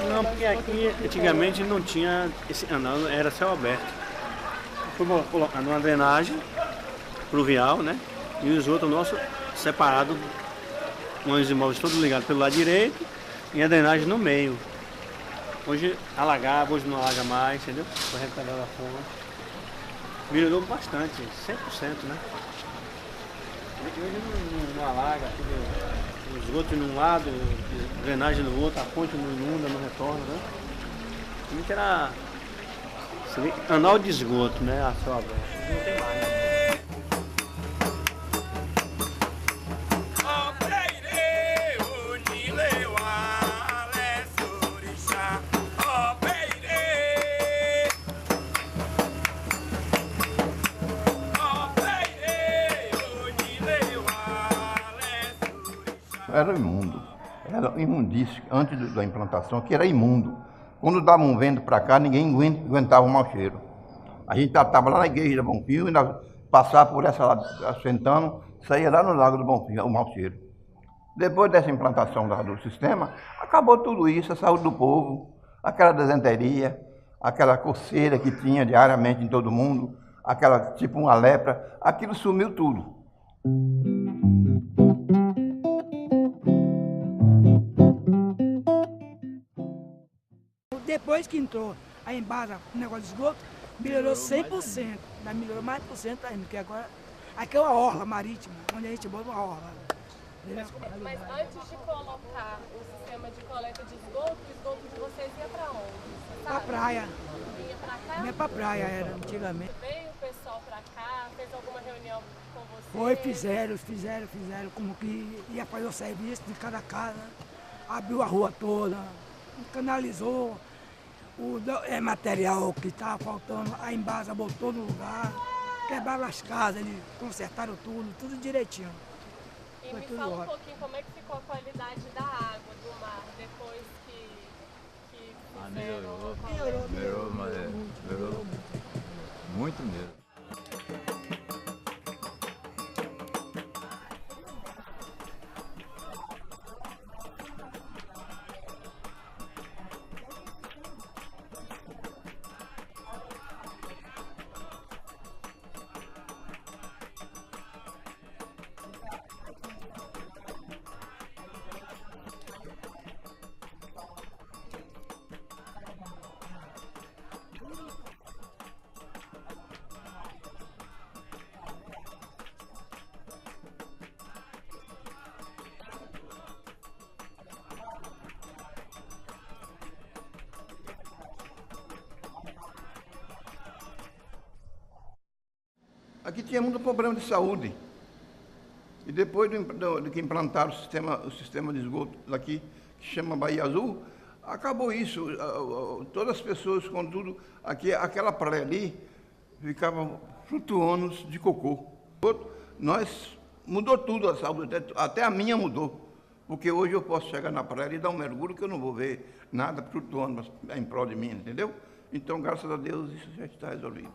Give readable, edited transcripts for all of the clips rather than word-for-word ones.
Não, porque aqui antigamente não tinha esse canal, era céu aberto. Foi colocando uma drenagem pluvial, né? E os outros nossos separados, com os imóveis todos ligados pelo lado direito e a drenagem no meio. Hoje alagava, hoje não alaga mais, entendeu? Foi recuperado a fonte. Melhorou bastante, 100%, né? Hoje não alaga, tudo, os esgotos num lado, drenagem no outro, a fonte não inunda, não retorna, né? Antes era canal de esgoto, né? A céu aberto. Hoje não tem mais. Era imundo, era imundício antes da implantação, que era imundo. Quando dava um vento para cá, ninguém aguentava o mau cheiro. A gente estava lá na igreja do Bonfim, ainda passava por essa lá, sentando, saía lá no Lago do Bonfim, o mau cheiro. Depois dessa implantação do sistema, acabou tudo isso, a saúde do povo, aquela desenteria, aquela coceira que tinha diariamente em todo mundo, aquela tipo uma lepra, aquilo sumiu tudo. Depois que entrou a Embasa, o negócio de esgoto, melhorou 100%, melhorou mais de por cento ainda, porque agora aqui é uma orla marítima, onde a gente bota uma orla. Mas antes de colocar o sistema de coleta de esgoto, o esgoto de vocês ia para onde? Pra praia. Ia para cá? Não é pra praia, era antigamente. Veio o pessoal para cá, fez alguma reunião com vocês? Foi, fizeram como que ia fazer o serviço de cada casa, abriu a rua toda, canalizou. O material que estava faltando, a Embasa botou no lugar, quebraram as casas, eles consertaram tudo direitinho. E foi me tudo fala um ótimo. pouquinho como é que ficou a qualidade da água do mar depois que melhorou, mas melhorou muito mesmo. Aqui tinha muito problema de saúde. E depois de que implantaram o sistema de esgoto daqui, que chama Bahia Azul, acabou isso. Todas as pessoas, contudo, aqui, aquela praia ali, ficavam flutuando de cocô. Mudou tudo a saúde, até a minha mudou. Porque hoje eu posso chegar na praia e dar um mergulho que eu não vou ver nada flutuando em prol de mim, entendeu? Então, graças a Deus, isso já está resolvido.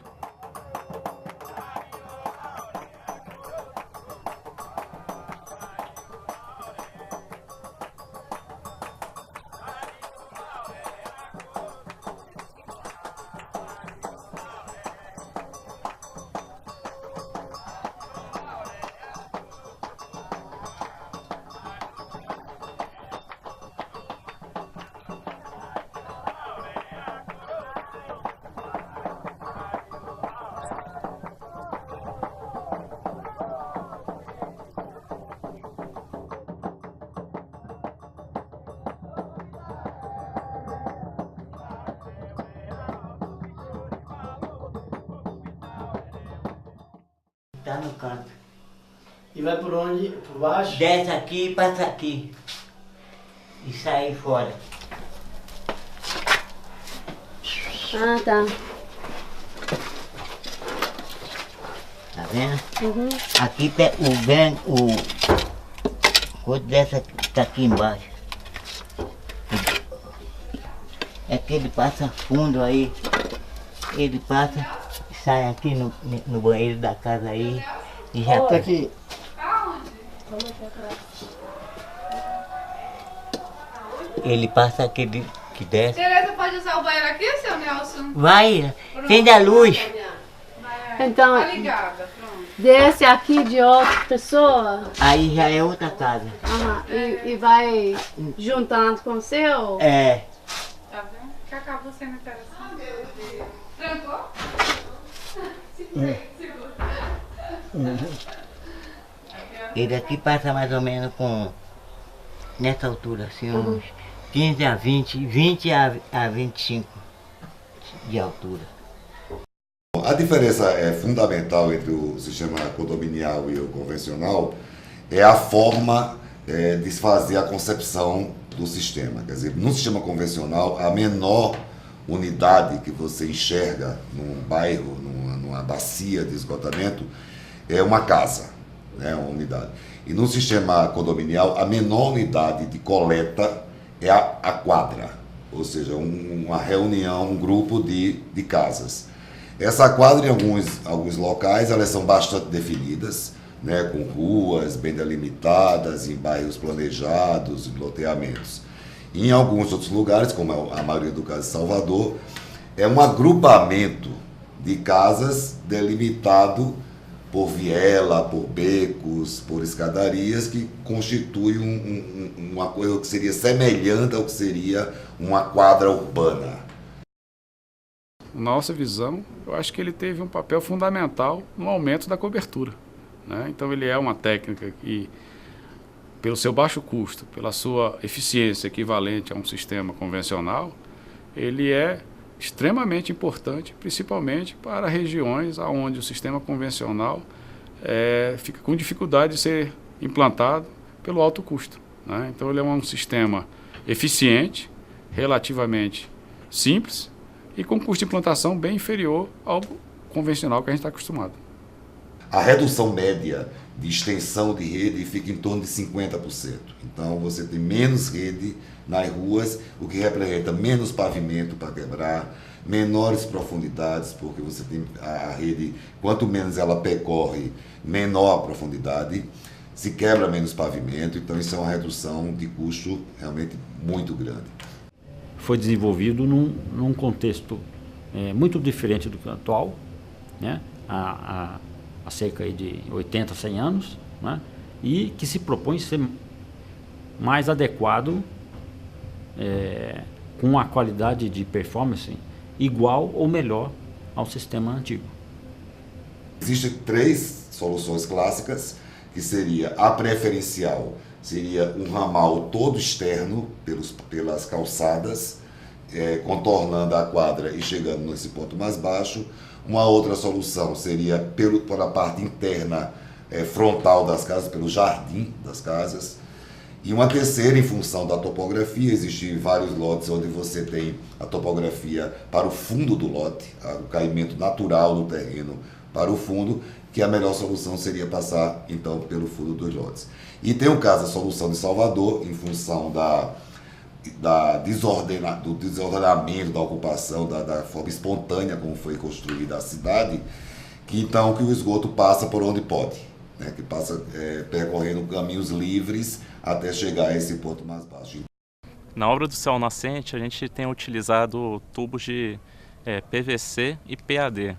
Tá no canto. E vai por onde? Por baixo? Desce aqui e passa aqui. E sai fora. Ah, tá. Tá vendo? Uhum. Aqui tem coisa dessa que tá aqui embaixo. É que ele passa fundo aí. Ele passa, sai aqui no banheiro da casa aí e já tá aqui. Ele passa aqui que desce. Tereza, pode usar o banheiro aqui, seu Nelson? Vai, acende a luz. Então, Tá ligada, pronto. desce aqui de outra pessoa Aí já é outra casa. e vai juntando com o seu. É. Tá vendo? Que acabou sendo interessante. Trancou? E daqui passa mais ou menos com, nessa altura, assim, uns 15 a 20 a 25 de altura. A diferença fundamental entre o sistema condominial e o convencional é a forma de fazer a concepção do sistema. Quer dizer, no sistema convencional, a menor unidade que você enxerga num bairro, numa bacia de esgotamento, é uma casa, né, uma unidade. E no sistema condominial, a menor unidade de coleta é a quadra, ou seja, uma reunião, um grupo de casas. Essa quadra, em alguns locais, elas são bastante definidas, né, com ruas bem delimitadas, em bairros planejados, em loteamentos. Em alguns outros lugares, como a maioria do caso de Salvador, é um agrupamento de casas delimitado por viela, por becos, por escadarias, que constitui uma coisa que seria semelhante ao que seria uma quadra urbana. Nossa visão, eu acho que ele teve um papel fundamental no aumento da cobertura, né? Então ele é uma técnica que, pelo seu baixo custo, pela sua eficiência equivalente a um sistema convencional, ele é extremamente importante, principalmente para regiões onde o sistema convencional fica com dificuldade de ser implantado pelo alto custo, né? Então ele é um sistema eficiente, relativamente simples e com custo de implantação bem inferior ao convencional que a gente está acostumado. A redução média de extensão de rede fica em torno de 50%. Então você tem menos rede nas ruas, o que representa menos pavimento para quebrar, menores profundidades, porque você tem a rede, quanto menos ela percorre, menor a profundidade, se quebra menos pavimento, então isso é uma redução de custo realmente muito grande. Foi desenvolvido num contexto muito diferente do atual, né? Há cerca aí de 80, 100 anos, né? E que se propõe ser mais adequado, com a qualidade de performance igual ou melhor ao sistema antigo. Existem 3 soluções clássicas, que seria a preferencial, seria um ramal todo externo pelas calçadas, contornando a quadra e chegando nesse ponto mais baixo. Uma outra solução seria pela parte interna frontal das casas, pelo jardim das casas. E uma terceira, em função da topografia, existem vários lotes onde você tem a topografia para o fundo do lote, o caimento natural do terreno para o fundo, que a melhor solução seria passar, então, pelo fundo dos lotes. E tem o caso da solução de Salvador, em função do desordenamento da ocupação, da forma espontânea como foi construída a cidade, que o esgoto passa por onde pode, né? Que passa percorrendo caminhos livres até chegar a esse ponto mais baixo. Na obra do Céu Nascente, a gente tem utilizado tubos de PVC e PAD.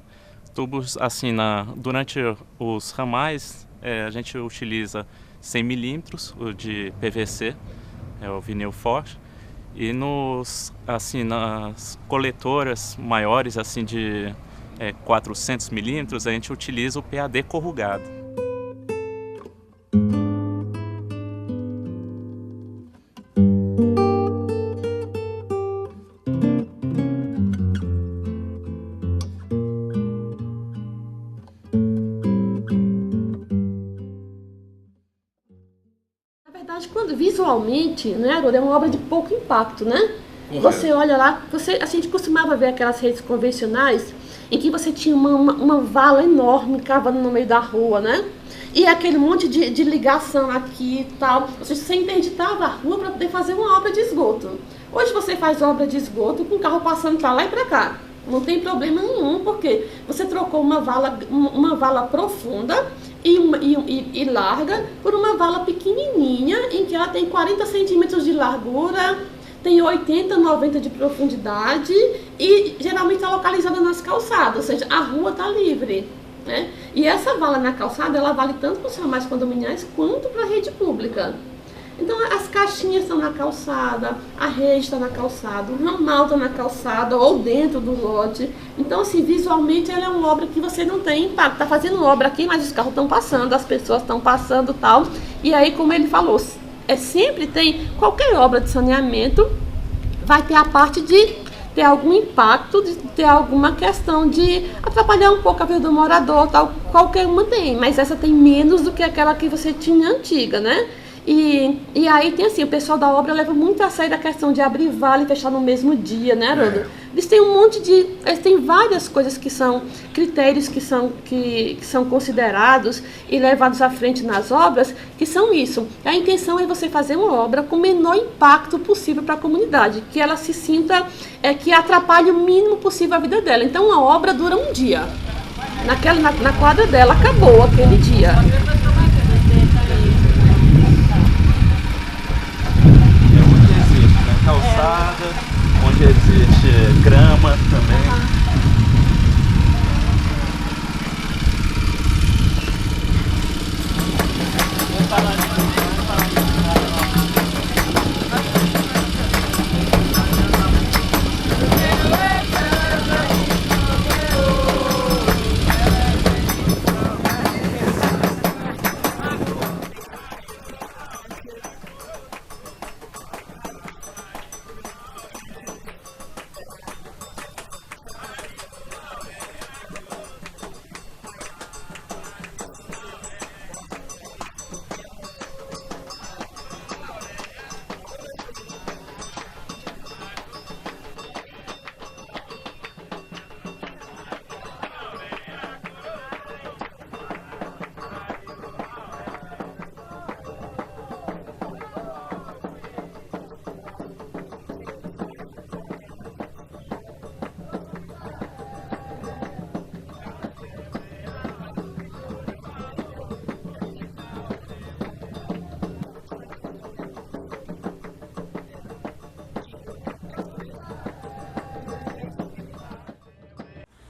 Tubos, assim, durante os ramais, a gente utiliza 100 milímetros de PVC, o vinil forte, e nas coletoras maiores, assim, de 400 milímetros, a gente utiliza o PAD corrugado. Visualmente, né, é uma obra de pouco impacto, né? Você olha lá, a gente costumava ver aquelas redes convencionais em que você tinha uma vala enorme cavando no meio da rua, né? E aquele monte de ligação aqui e tal. Você interditava a rua para poder fazer uma obra de esgoto. Hoje você faz obra de esgoto com o carro passando para lá e para cá. Não tem problema nenhum, porque você trocou uma vala profunda e larga por uma vala pequenininha, em que ela tem 40 centímetros de largura, tem 80, 90 de profundidade e geralmente é localizada nas calçadas, ou seja, a rua está livre, né? E essa vala na calçada, ela vale tanto para os ramais condominiais quanto para a rede pública. Então as caixinhas estão na calçada, a rede está na calçada, o ramal está na calçada ou dentro do lote. Então assim, visualmente ela é uma obra que você não tem impacto. Está fazendo obra aqui, mas os carros estão passando, as pessoas estão passando e tal. E aí, como ele falou, sempre tem, qualquer obra de saneamento vai ter a parte de ter algum impacto, de ter alguma questão de atrapalhar um pouco a vida do morador, tal. Qualquer uma tem, mas essa tem menos do que aquela que você tinha antiga, né? E aí tem assim, o pessoal da obra leva muito a sério a questão de abrir vale e fechar no mesmo dia, né, Haroldo? Eles têm um monte de... Eles têm várias coisas que são critérios que são considerados e levados à frente nas obras, que são isso. A intenção é você fazer uma obra com o menor impacto possível para a comunidade, que ela se sinta, que atrapalhe o mínimo possível a vida dela. Então a obra dura um dia. Na quadra dela acabou aquele dia. Calçada, onde existe grama também.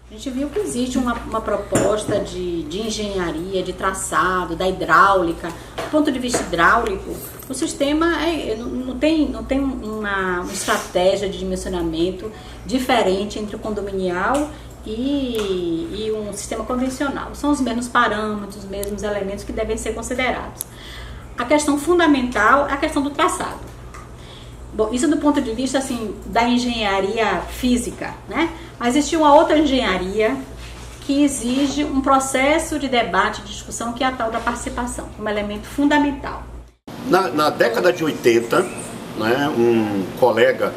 A gente viu que existe uma proposta de engenharia, de traçado, da hidráulica. Do ponto de vista hidráulico, o sistema não tem uma estratégia de dimensionamento diferente entre o condominial e um sistema convencional. São os mesmos parâmetros, os mesmos elementos que devem ser considerados. A questão fundamental é a questão do traçado. Bom, isso do ponto de vista assim, da engenharia física, né? Mas existe uma outra engenharia que exige um processo de debate, de discussão, que é a tal da participação, como elemento fundamental. Na década de 80, né, um colega,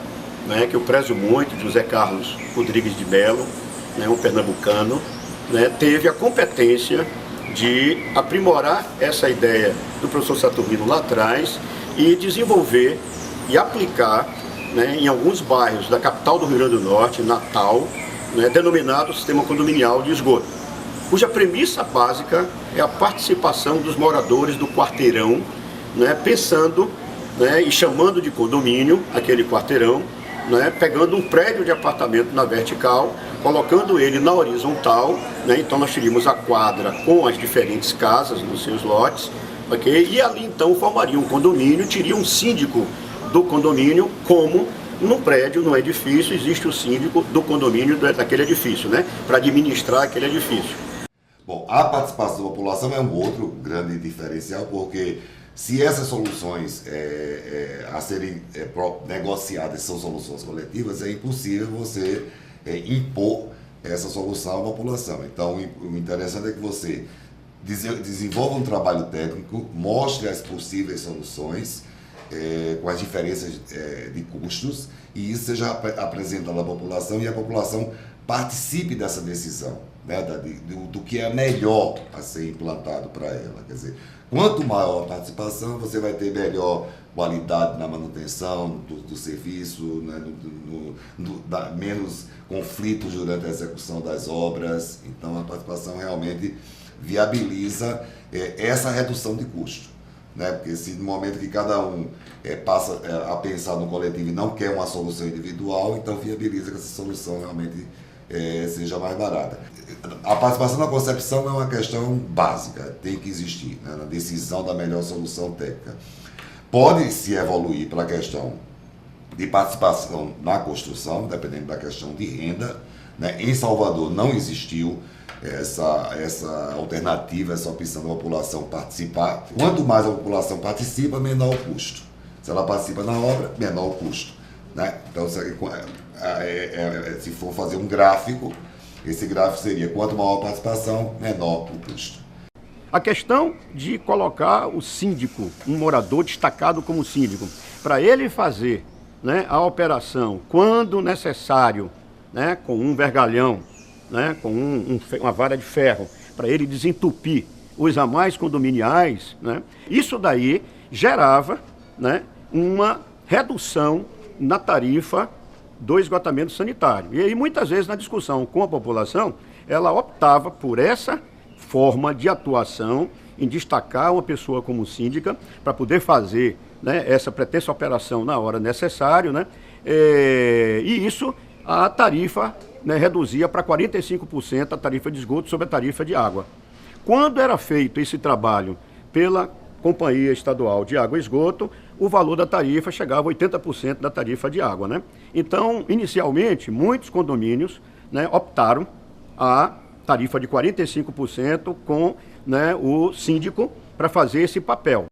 né, que eu prezo muito, José Carlos Rodrigues de Mello, né, um pernambucano, né, teve a competência de aprimorar essa ideia do professor Saturnino lá atrás e desenvolver e aplicar, né, em alguns bairros da capital do Rio Grande do Norte, Natal, né, denominado Sistema Condominial de Esgoto, cuja premissa básica é a participação dos moradores do quarteirão, né, pensando, né, e chamando de condomínio aquele quarteirão, né, pegando um prédio de apartamento na vertical, colocando ele na horizontal, né, então nós teríamos a quadra com as diferentes casas nos seus lotes, okay? E ali então formaria um condomínio, teria um síndico do condomínio, como no prédio, no edifício, existe o síndico do condomínio daquele edifício, né, para administrar aquele edifício. Bom, a participação da população é um outro grande diferencial, porque se essas soluções a serem negociadas são soluções coletivas, é impossível você impor essa solução à população. Então, o interessante é que você desenvolva um trabalho técnico, mostre as possíveis soluções, com as diferenças de custos, e isso seja apresentado à população e a população participe dessa decisão, né, do que é melhor a ser implantado para ela. Quer dizer, quanto maior a participação, você vai ter melhor qualidade na manutenção do serviço, né, menos conflitos durante a execução das obras. Então, a participação realmente viabiliza essa redução de custo. né? Porque se no momento que cada um passa a pensar no coletivo e não quer uma solução individual, então viabiliza que essa solução realmente seja mais barata. A participação na concepção é uma questão básica, tem que existir, né? Na decisão da melhor solução técnica. Pode se evoluir para a questão de participação na construção, dependendo da questão de renda, né? Em Salvador não existiu essa alternativa, essa opção da população participar. Quanto mais a população participa, menor o custo. Se ela participa na obra, menor o custo, né? Então, se for fazer um gráfico, esse gráfico seria quanto maior a participação, menor o custo. A questão de colocar o síndico, um morador destacado como síndico, para ele fazer, né, a operação quando necessário, né, com um vergalhão, né, com uma vara de ferro, para ele desentupir os ramais condominiais, né, isso daí gerava, né, uma redução na tarifa do esgotamento sanitário. E aí, muitas vezes, na discussão com a população, ela optava por essa forma de atuação em destacar uma pessoa como síndica para poder fazer, né, essa pretensa operação na hora necessária, né, e isso a tarifa, né, reduzia para 45% a tarifa de esgoto sobre a tarifa de água. Quando era feito esse trabalho pela Companhia Estadual de Água e Esgoto, o valor da tarifa chegava a 80% da tarifa de água, né? Então, inicialmente, muitos condomínios, né, optaram a tarifa de 45% com, né, o síndico para fazer esse papel.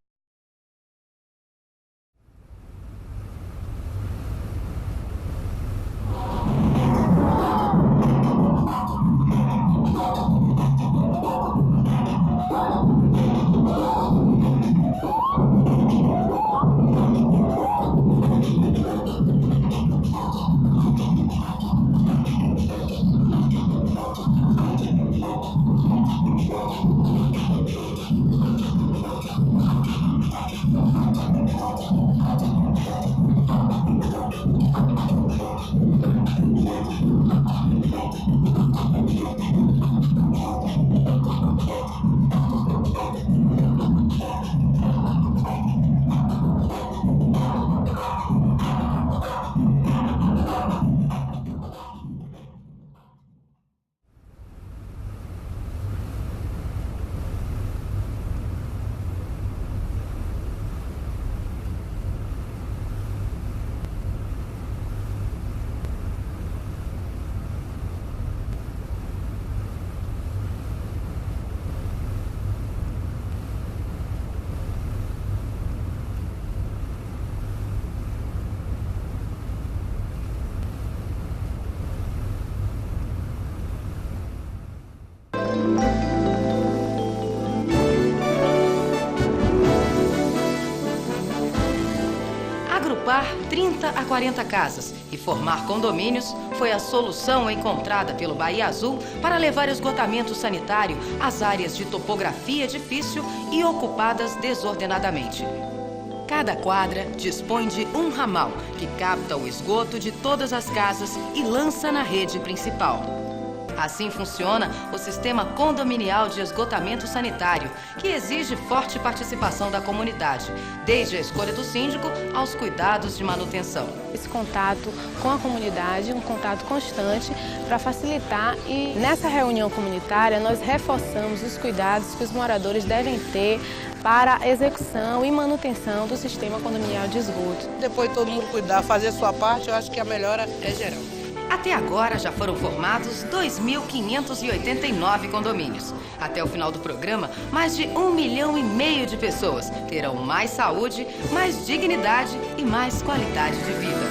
Agrupar 30 a 40 casas e formar condomínios foi a solução encontrada pelo Bahia Azul para levar esgotamento sanitário às áreas de topografia difícil e ocupadas desordenadamente. Cada quadra dispõe de um ramal que capta o esgoto de todas as casas e lança na rede principal. Assim funciona o sistema condominial de esgotamento sanitário, que exige forte participação da comunidade, desde a escolha do síndico aos cuidados de manutenção. Esse contato com a comunidade, um contato constante para facilitar, e nessa reunião comunitária nós reforçamos os cuidados que os moradores devem ter para a execução e manutenção do sistema condominial de esgoto. Depois todo mundo cuidar, fazer a sua parte, eu acho que a melhora é geral. Até agora já foram formados 2.589 condomínios. Até o final do programa, mais de 1,5 milhão de pessoas terão mais saúde, mais dignidade e mais qualidade de vida.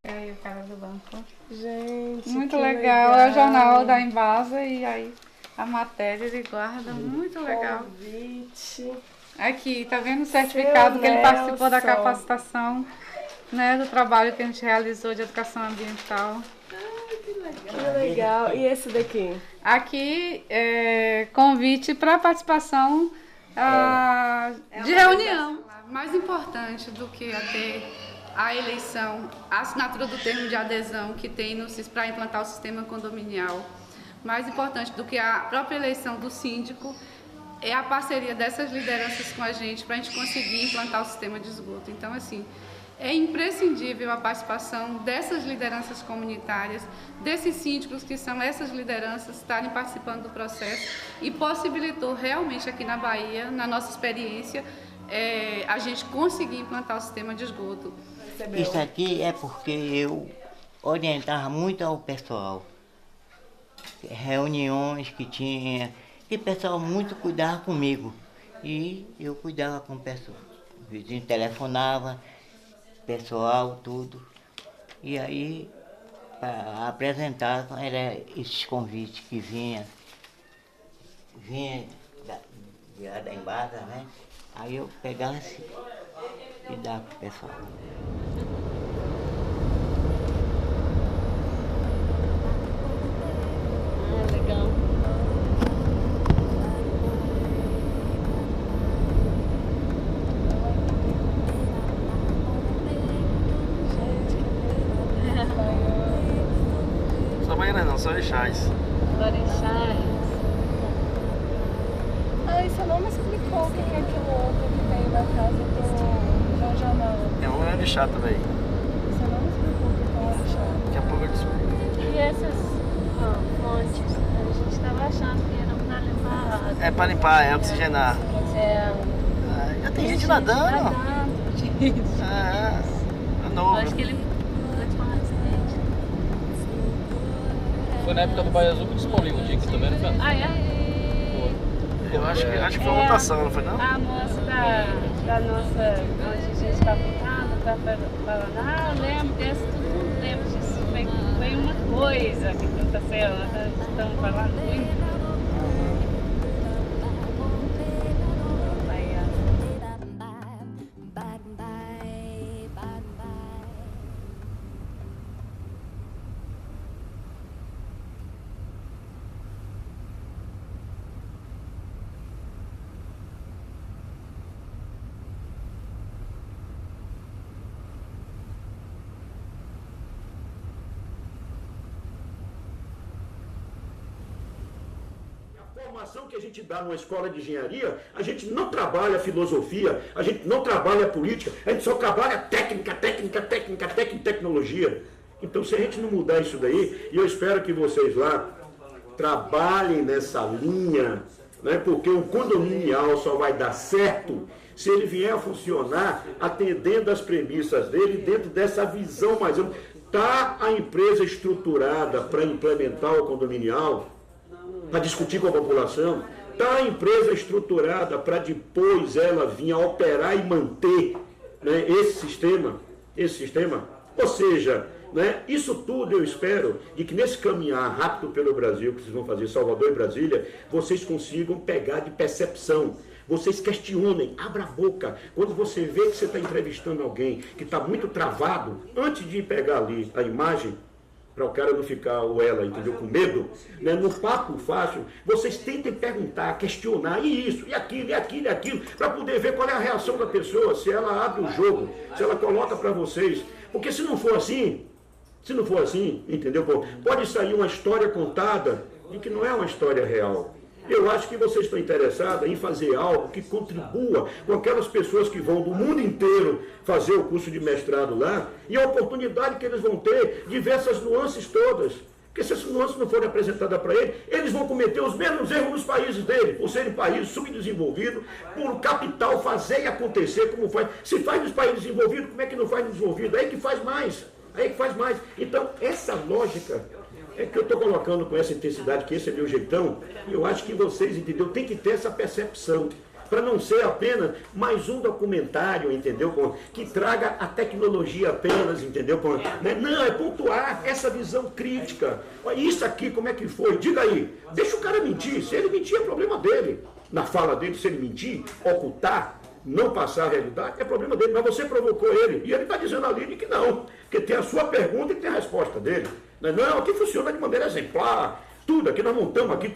Aí o cara do banco. Gente, muito legal. É o jornal da Embasa e aí a matéria ele guarda. Muito legal. Convite. Aqui, tá vendo o certificado que ele participou da capacitação, né, do trabalho que a gente realizou de educação ambiental. Que legal. E esse daqui? Aqui é convite para participação de reunião. Mais importante do que ter a eleição, a assinatura do termo de adesão que tem para implantar o sistema condominial. mais importante do que a própria eleição do síndico é a parceria dessas lideranças com a gente para a gente conseguir implantar o sistema de esgoto. Então, assim, é imprescindível a participação dessas lideranças comunitárias, desses síndicos que são essas lideranças, estarem participando do processo e possibilitou realmente aqui na Bahia, na nossa experiência, a gente conseguir implantar o sistema de esgoto. Isso aqui é porque eu orientava muito ao pessoal. Reuniões que tinha, e o pessoal muito cuidava comigo. E eu cuidava com o pessoal. O vizinho telefonava, pessoal, tudo. E aí, para apresentar, era esses convites que vinha da embaixo, né? Aí eu pegava assim e dava pro pessoal. Legal. Só baiana não, só orixás. Orixás. Ai, você não me explicou quem é aquele outro que veio da casa do João Jamal. É um orixá também. Você não me explicou o que é um orixá. Daqui a pouco eu te explico. E essas fontes, a gente estava achando que eram para limpar a água. É para limpar, é oxigenar. Já tem gente nadando. É novo. Acho que ele foi na época do Bahia Azul que descobri o dia que também, não foi? Ah, é? Eu acho que foi uma votação, não foi não? A moça da nossa, onde a gente está ficando, está falando, eu lembro desse, todo mundo lembra disso, foi uma coisa que aconteceu, estamos falando muito. A formação que a gente dá numa escola de engenharia, a gente não trabalha filosofia, a gente não trabalha política, a gente só trabalha técnica, tecnologia. Então, se a gente não mudar isso daí, e eu espero que vocês lá trabalhem nessa linha, né, porque o condominial só vai dar certo se ele vier a funcionar atendendo às premissas dele, dentro dessa visão mais ampla. Está a empresa estruturada para implementar o condominial, para discutir com a população? Está a empresa estruturada para depois ela vir a operar e manter, né, esse sistema? Ou seja, né, isso tudo eu espero de que nesse caminhar rápido pelo Brasil, que vocês vão fazer Salvador e Brasília, vocês consigam pegar de percepção. Vocês questionem, abra a boca. Quando você vê que você está entrevistando alguém que está muito travado, antes de pegar ali a imagem, para o cara não ficar, ou ela, entendeu, com medo, né, no papo fácil, vocês tentem perguntar, questionar, e isso, e aquilo, para poder ver qual é a reação da pessoa, se ela abre o jogo, se ela coloca para vocês. Porque se não for assim, entendeu, pode sair uma história contada de que não é uma história real. Eu acho que vocês estão interessados em fazer algo que contribua com aquelas pessoas que vão do mundo inteiro fazer o curso de mestrado lá, e a oportunidade que eles vão ter de ver essas nuances todas. Porque se essas nuances não forem apresentadas para eles, eles vão cometer os mesmos erros nos países deles, por serem países subdesenvolvidos, por capital fazer e acontecer como faz. Se faz nos países desenvolvidos, como é que não faz nos desenvolvidos? Aí que faz mais. Então, essa lógica é que eu estou colocando com essa intensidade, que esse é meu jeitão, e eu acho que vocês, entendeu, tem que ter essa percepção, para não ser apenas mais um documentário, entendeu, que traga a tecnologia apenas, entendeu, não, é pontuar essa visão crítica. Isso aqui, como é que foi? Diga aí, deixa o cara mentir, se ele mentir é problema dele, na fala dele, se ele mentir, ocultar, não passar a realidade, é problema dele, mas você provocou ele, e ele está dizendo ali de que não, porque tem a sua pergunta e tem a resposta dele. Não, aqui funciona de maneira exemplar, tudo, aqui nós montamos, aqui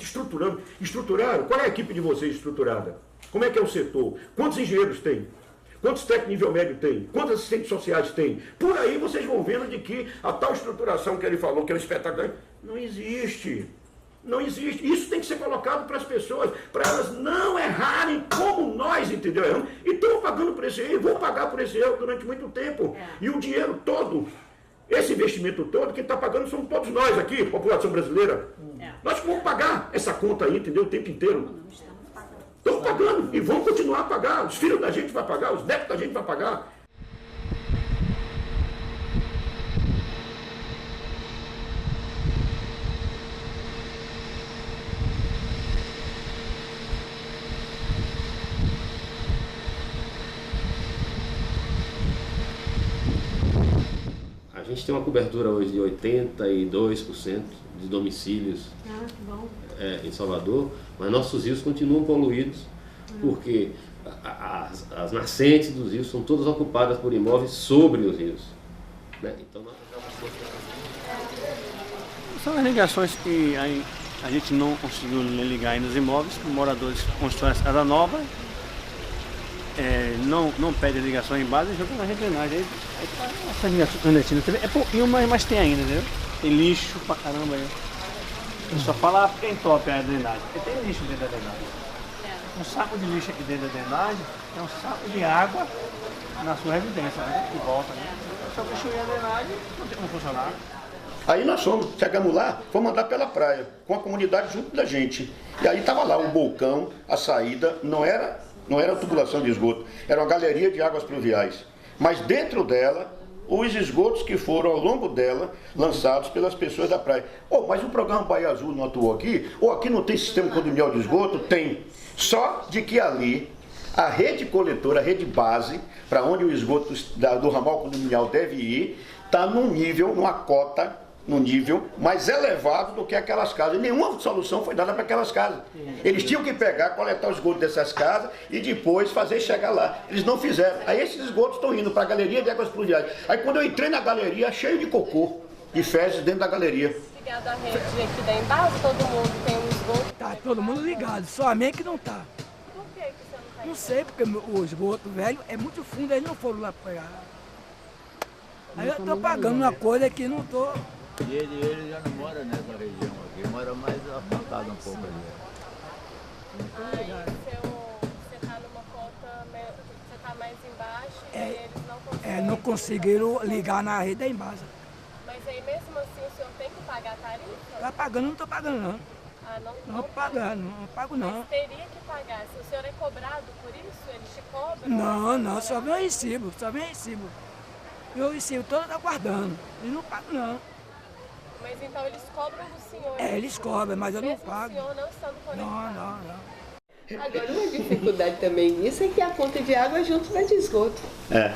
estruturaram. Qual é a equipe de vocês estruturada? Como é que é o setor? Quantos engenheiros tem? Quantos técnicos nível médio tem? Quantos assistentes sociais tem? Por aí vocês vão vendo de que a tal estruturação que ele falou, que é um espetáculo, não existe. Não existe. Isso tem que ser colocado para as pessoas, para elas não errarem como nós, entendeu? E estão pagando por esse erro, vou pagar por esse erro durante muito tempo. E o dinheiro todo, esse investimento todo, quem está pagando somos todos nós aqui, população brasileira. Nós vamos pagar essa conta aí, entendeu? O tempo inteiro. Estão pagando e vão continuar a pagar. Os filhos da gente vão pagar, os netos da gente vão pagar. A gente tem uma cobertura hoje de 82% de domicílios em Salvador, mas nossos rios continuam poluídos porque as nascentes dos rios são todas ocupadas por imóveis sobre os rios. Né? Então, são as ligações que a gente não conseguiu ligar aí nos imóveis, os moradores constroem a casa nova, não pede ligação em base e joga na drenagem. Aí essa ligação clandestina é pouquinho, mas tem ainda, entendeu? Tem lixo pra caramba aí. Eu só falo porque entope a drenagem, porque tem lixo dentro da drenagem. Um saco de lixo aqui dentro da drenagem é um saco de água na sua residência, né? Que volta, né? Só destruir a drenagem, não tem como funcionar. Aí nós chegamos lá, fomos andar pela praia, com a comunidade junto da gente. E aí estava lá o balcão, a saída, não era tubulação de esgoto, era uma galeria de águas pluviais. Mas dentro dela, os esgotos que foram ao longo dela lançados pelas pessoas da praia. Mas o programa Bahia Azul não atuou aqui? Ou aqui não tem sistema condominial de esgoto? Tem. Só de que ali, a rede coletora, a rede base, para onde o esgoto do ramal condominial deve ir, está num nível, numa cota, num nível mais elevado do que aquelas casas. E nenhuma solução foi dada para aquelas casas. Eles tinham que pegar, coletar o esgoto dessas casas e depois fazer chegar lá. Eles não fizeram. Aí esses esgotos estão indo para a galeria de águas pluviais. Aí quando eu entrei na galeria, cheio de cocô, de fezes dentro da galeria. Ligado à rede aqui da Embasa, todo mundo tem um esgoto? Tá todo mundo ligado, só a minha que não tá. Por que você não tá? Não sei, porque o esgoto velho é muito fundo, eles não foram lá pegar. Aí eu tô pagando uma coisa que não tô... E ele já não mora nessa região aqui, mora mais afastado um pouco ali. Aí você tá numa cota, você tá mais embaixo e eles não conseguem... não conseguiram ligar na rede da Embasa. Mas aí mesmo assim o senhor tem que pagar a tarifa? Tá pagando, não tô pagando não. Ah, não pagando, não pago não. Mas teria que pagar, se o senhor é cobrado por isso, eles te cobram? Não, só vem o recibo, Meu recibo todo tá guardando, eles não pagam não. Mas então eles cobram do senhor? Eles cobram, mas eu não pago. O senhor não estando conectado? Não. Agora, uma dificuldade também nisso é que a conta de água é junto da de esgoto.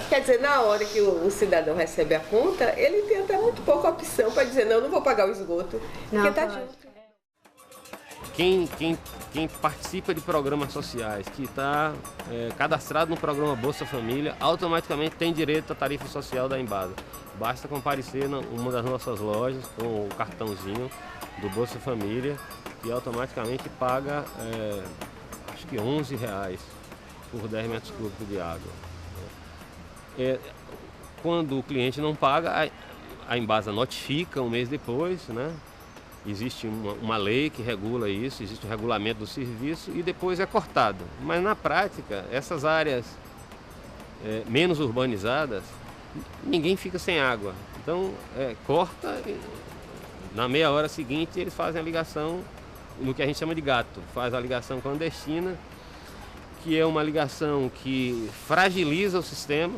Quer dizer, na hora que o cidadão recebe a conta, ele tem até muito pouca opção para dizer, não vou pagar o esgoto, porque está junto. Quem participa de programas sociais, que está cadastrado no programa Bolsa Família, automaticamente tem direito à tarifa social da Embasa. Basta comparecer numa das nossas lojas com o cartãozinho do Bolsa Família e automaticamente paga, acho que R$11 por 10 metros cúbicos de água. Quando o cliente não paga, a Embasa notifica um mês depois, né? Existe uma lei que regula isso, existe um regulamento do serviço e depois é cortado. Mas na prática, essas áreas menos urbanizadas, ninguém fica sem água. Então, corta, na meia hora seguinte eles fazem a ligação no que a gente chama de gato. Faz a ligação clandestina, que é uma ligação que fragiliza o sistema,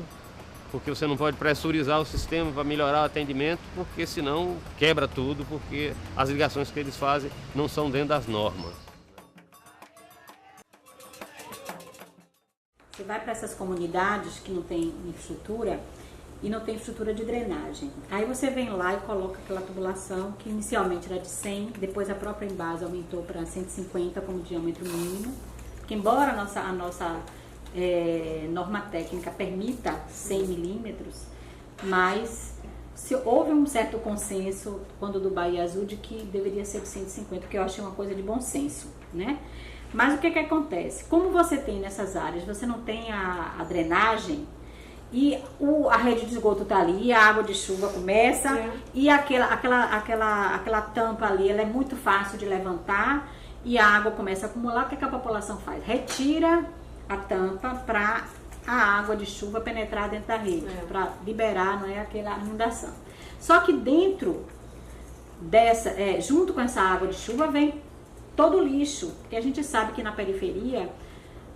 porque você não pode pressurizar o sistema para melhorar o atendimento, porque senão quebra tudo, porque as ligações que eles fazem não são dentro das normas. Você vai para essas comunidades que não tem infraestrutura e não tem estrutura de drenagem. Aí você vem lá e coloca aquela tubulação que inicialmente era de 100, depois a própria Embasa aumentou para 150 como diâmetro mínimo, que embora a nossa norma técnica permita 100 milímetros, mas houve um certo consenso quando do Bahia Azul de que deveria ser de 150, que eu achei uma coisa de bom senso, né? Mas o que acontece? Como você tem nessas áreas, você não tem a drenagem, e a rede de esgoto está ali, a água de chuva começa, e aquela tampa ali, ela é muito fácil de levantar, e a água começa a acumular. O que a população faz? Retira a tampa para a água de chuva penetrar dentro da rede, para liberar, não é, aquela inundação. Só que dentro dessa, junto com essa água de chuva, vem todo o lixo, porque a gente sabe que na periferia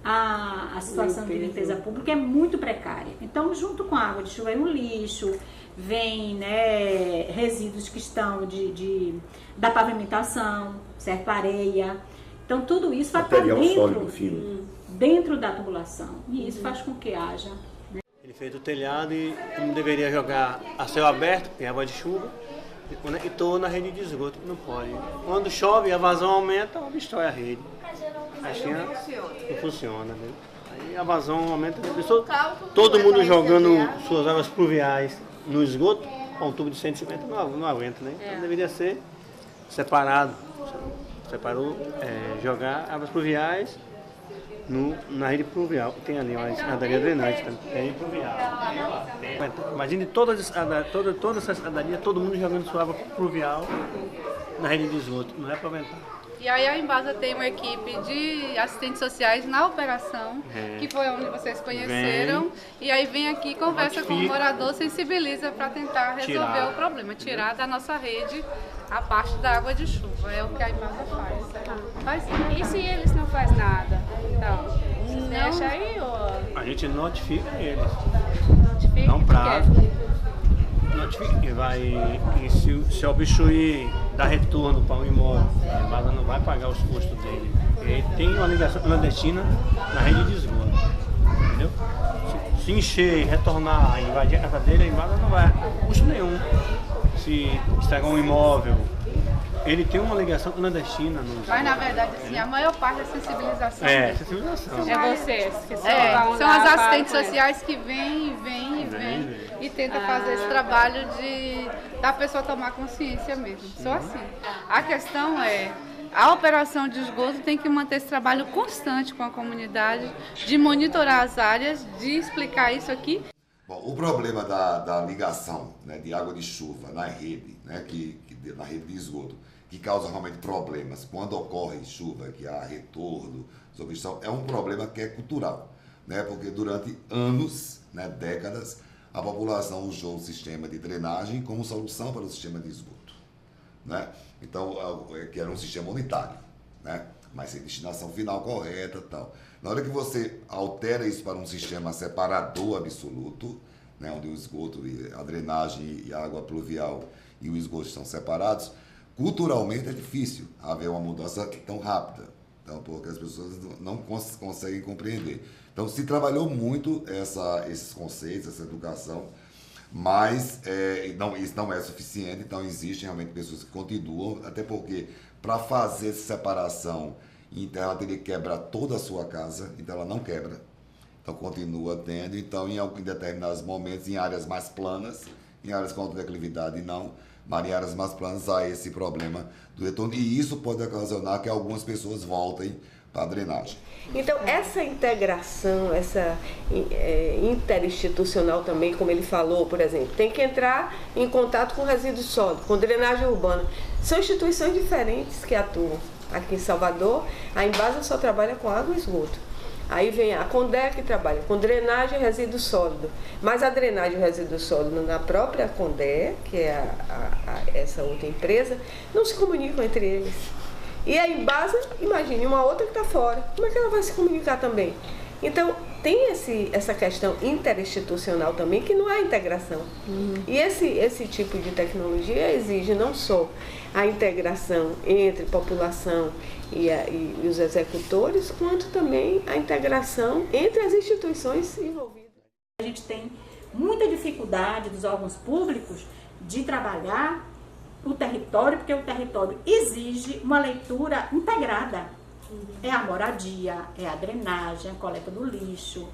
a situação de limpeza pública é muito precária. Então, junto com a água de chuva, vem o lixo, vem, né, resíduos que estão da pavimentação, certo? Areia. Então, tudo isso vai para dentro da tubulação. E isso faz com que haja. Né? Ele fez o telhado e como deveria jogar a céu aberto, tem água de chuva, e estou na rede de esgoto, não pode. Quando chove, a vazão aumenta, destrói a rede. Assim não funciona, né? Aí a vazão aumenta, todo mundo jogando suas águas pluviais no esgoto, com um tubo de 150 não aguenta, né? Então deveria ser separado. Separou, jogar águas pluviais na rede pluvial. Tem ali uma escadaria drenante, tem rede pluvial. Imagine todas essas escadarias, todo mundo jogando sua água pluvial na rede de esgoto, não é para aguentar. E aí a Embasa tem uma equipe de assistentes sociais na operação, que foi onde vocês conheceram, e aí vem aqui, conversa com o morador, sensibiliza para tentar resolver o problema, tirar da nossa rede a parte da água de chuva. É o que a Embasa faz. E se eles não fazem nada? Então, deixa aí ou... A gente notifica eles. Notifica? Dá um prazo. Notifica que vai, e se obstruir, dar retorno para o imóvel, a Embasa não vai pagar os custos dele. Ele tem uma ligação clandestina na rede de esgoto, entendeu? Se encher, retornar, invadir a casa dele, a Embasa não vai, custo nenhum. Se estragar um imóvel, ele tem uma ligação clandestina. Mas na verdade, assim, a maior parte da sensibilização. Sensibilização. É vocês que são as assistentes sociais que vêm e tentam fazer esse trabalho da pessoa tomar consciência mesmo. Só assim. A questão é, a operação de esgoto tem que manter esse trabalho constante com a comunidade, de monitorar as áreas, de explicar isso aqui. Bom, o problema da ligação, né, de água de chuva na rede, né, na rede de esgoto, que causa realmente problemas quando ocorre chuva, que há retorno, obstrução, é um problema que é cultural, né, porque durante anos, né, décadas, a população usou o sistema de drenagem como solução para o sistema de esgoto, né? Então, que era um sistema unitário, né, mas sem destinação final correta e tal. Na hora que você altera isso para um sistema separador absoluto, né, onde o esgoto, a drenagem e a água pluvial e o esgoto estão separados, culturalmente é difícil haver uma mudança tão rápida, então, porque as pessoas não conseguem compreender. Então, se trabalhou muito esses conceitos, essa educação, mas isso não é suficiente, então existem realmente pessoas que continuam, até porque para fazer essa separação, então ela teria que quebrar toda a sua casa, então ela não quebra, então continua tendo, então em determinados momentos, em áreas mais planas, em áreas com alta declividade não, mas em áreas mais planas há esse problema do retorno, e isso pode ocasionar que algumas pessoas voltem para a drenagem. Então, essa integração, essa interinstitucional também, como ele falou, por exemplo, tem que entrar em contato com resíduo sólido, com drenagem urbana. São instituições diferentes que atuam. Aqui em Salvador, a Embasa só trabalha com água e esgoto. Aí vem a Condé, que trabalha com drenagem e resíduo sólido. Mas a drenagem e o resíduo sólido na própria Condé, que é essa outra empresa, não se comunicam entre eles. E a Embasa, imagine, uma outra que está fora. Como é que ela vai se comunicar também? Então, tem essa questão interinstitucional também, que não há integração. E esse tipo de tecnologia exige não só a integração entre população e os executores, quanto também a integração entre as instituições envolvidas. A gente tem muita dificuldade dos órgãos públicos de trabalhar o território, porque o território exige uma leitura integrada. É a moradia, é a drenagem, a coleta do lixo,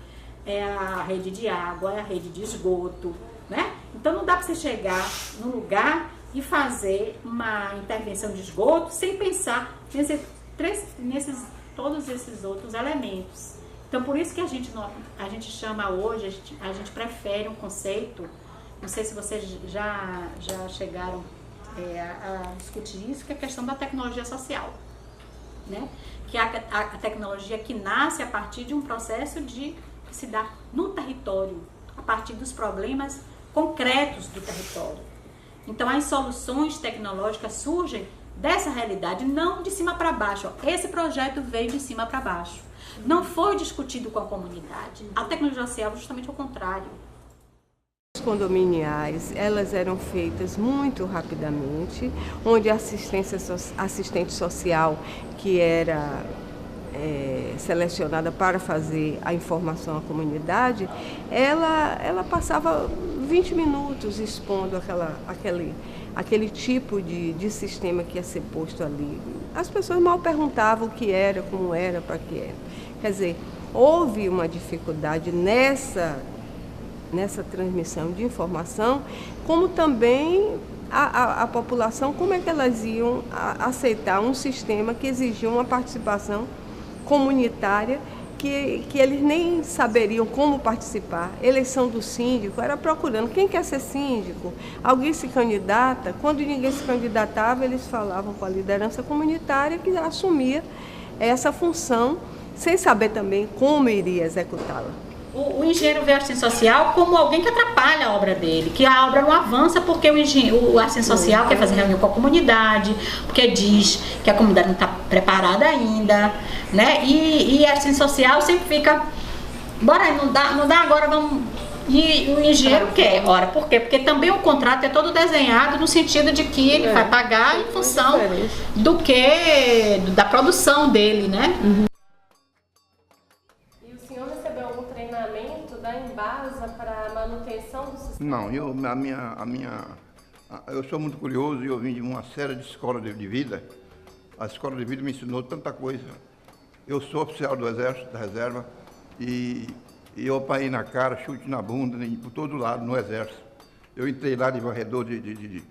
é a rede de água, é a rede de esgoto, né? Então não dá para você chegar num lugar e fazer uma intervenção de esgoto sem pensar nesses todos esses outros elementos. Então, por isso que a gente chama hoje, a gente prefere um conceito, não sei se vocês já chegaram a discutir isso, que é a questão da tecnologia social, né? Que é a tecnologia que nasce a partir de um processo que se dá no território, a partir dos problemas concretos do território. Então, as soluções tecnológicas surgem dessa realidade, não de cima para baixo. Esse projeto veio de cima para baixo. Não foi discutido com a comunidade. A tecnologia social é justamente o contrário. As condominiais, elas eram feitas muito rapidamente, onde a assistente social, que era selecionada para fazer a informação à comunidade, ela passava 20 minutos expondo aquele tipo de sistema que ia ser posto ali. As pessoas mal perguntavam o que era, como era, para que era. Quer dizer, houve uma dificuldade nessa transmissão de informação, como também a população, como é que elas iam aceitar um sistema que exigia uma participação comunitária que eles nem saberiam como participar. Eleição do síndico era procurando quem quer ser síndico, alguém se candidata. Quando ninguém se candidatava, eles falavam com a liderança comunitária que assumia essa função, sem saber também como iria executá-la. O engenheiro vê a assistente social como alguém que atrapalha a obra dele, que a obra não avança porque o assistente social quer fazer reunião com a comunidade, porque diz que a comunidade não está preparada ainda, né? E a assistente social sempre fica, bora aí, não dá agora, vamos... E o engenheiro quer, ora, por quê? Porque também o contrato é todo desenhado no sentido de que ele vai pagar em função da produção dele, né? Da Embasa para manutenção do sistema? Não, eu sou muito curioso e eu vim de uma série de escolas de vida. A escola de vida me ensinou tanta coisa. Eu sou oficial do Exército, da Reserva, e eu apanhei na cara, chute na bunda, por todo lado no Exército. Eu entrei lá de varredor de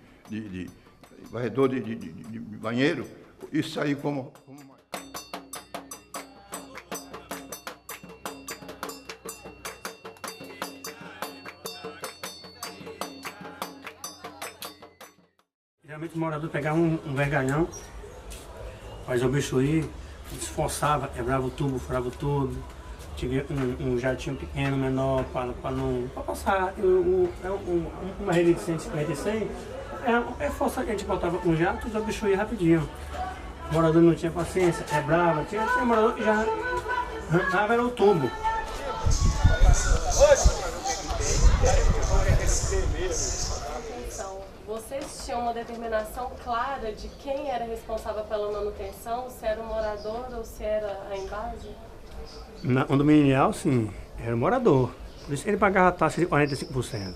banheiro e saí como Geralmente o morador pegava um vergalhão, fazia o bichuí, esforçava, quebrava o tubo, furava o tubo, tinha um jatinho pequeno, menor, para passar uma rede de 150 é força que a gente botava um jato e o bichuí rapidinho. O morador não tinha paciência, quebrava, tinha morador que já arrancava era o tubo. Vocês tinham uma determinação clara de quem era responsável pela manutenção, se era o morador ou se era a Embasa? Na condominial, sim, era o morador. Por isso ele pagava a taxa de 45%.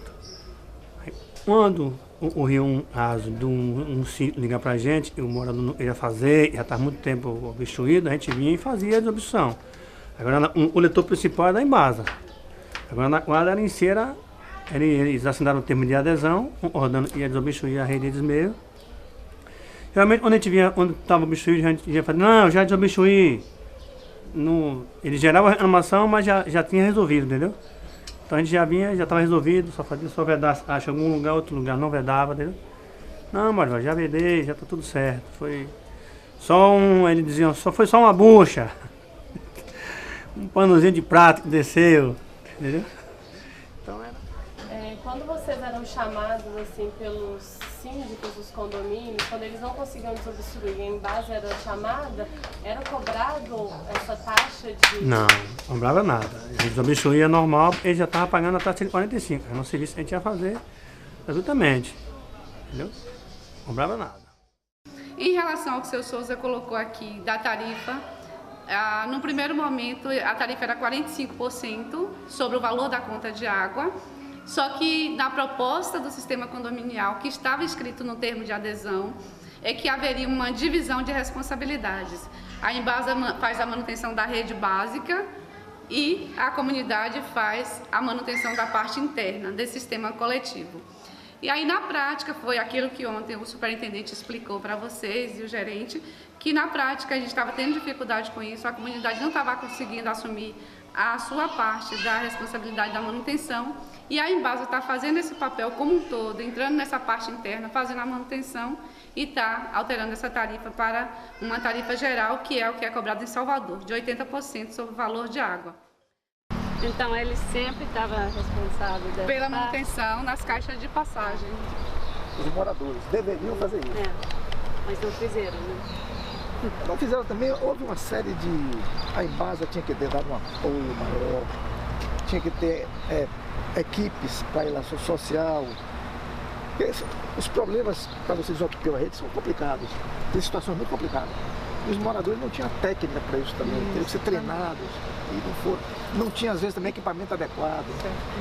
Aí, quando o Rio Raso de um sítio ligar pra gente, e o morador não ia fazer, já estava muito tempo obstruído, a gente vinha e fazia a desobstrução. Agora o coletor principal era da Embasa. Agora na quadra era em cera. Eles assinaram o termo de adesão, concordando que ia desobstruir a rede de desmeio. Realmente, quando a gente via, quando estava obstruído, a gente ia falar, não, já desobstruí. Ele gerava a reclamação, mas já tinha resolvido, entendeu? Então a gente já vinha, já estava resolvido, só fazia só vedar, acha algum lugar, outro lugar, não vedava, entendeu? Não, mas já vedei, já está tudo certo. Foi só eles diziam, foi só uma bucha. Um panozinho de prato que desceu, entendeu? Então era... Quando vocês eram chamados assim pelos síndicos dos condomínios, quando eles não conseguiam desobstruir, a Embasa era chamada, era cobrado essa taxa de... Não, não cobrava nada. A gente desobstruía normal, ele já estava pagando a taxa de 45. Era um serviço que a gente ia fazer gratuitamente, entendeu? Não cobrava nada. Em relação ao que o seu Souza colocou aqui da tarifa, no primeiro momento a tarifa era 45% sobre o valor da conta de água. Só que na proposta do sistema condominial, que estava escrito no termo de adesão, é que haveria uma divisão de responsabilidades. A Embasa faz a manutenção da rede básica e a comunidade faz a manutenção da parte interna desse sistema coletivo. E aí, na prática, foi aquilo que ontem o superintendente explicou para vocês e o gerente, que na prática a gente estava tendo dificuldade com isso, a comunidade não estava conseguindo assumir a sua parte da responsabilidade da manutenção, e a Embasa está fazendo esse papel como um todo, entrando nessa parte interna, fazendo a manutenção e está alterando essa tarifa para uma tarifa geral, que é o que é cobrado em Salvador, de 80% sobre o valor de água. Então ele sempre estava responsável pela manutenção nas caixas de passagem. Os moradores deveriam fazer isso. Mas não fizeram, né? Não fizeram também, houve uma série de... A Embasa tinha que ter dado um apoio maior, tinha que ter equipes para ilação social. Os problemas para você desopilar a rede são complicados, tem situações muito complicadas. E os moradores não tinham técnica para isso também, teriam que ser treinados e não tinha às vezes também equipamento adequado.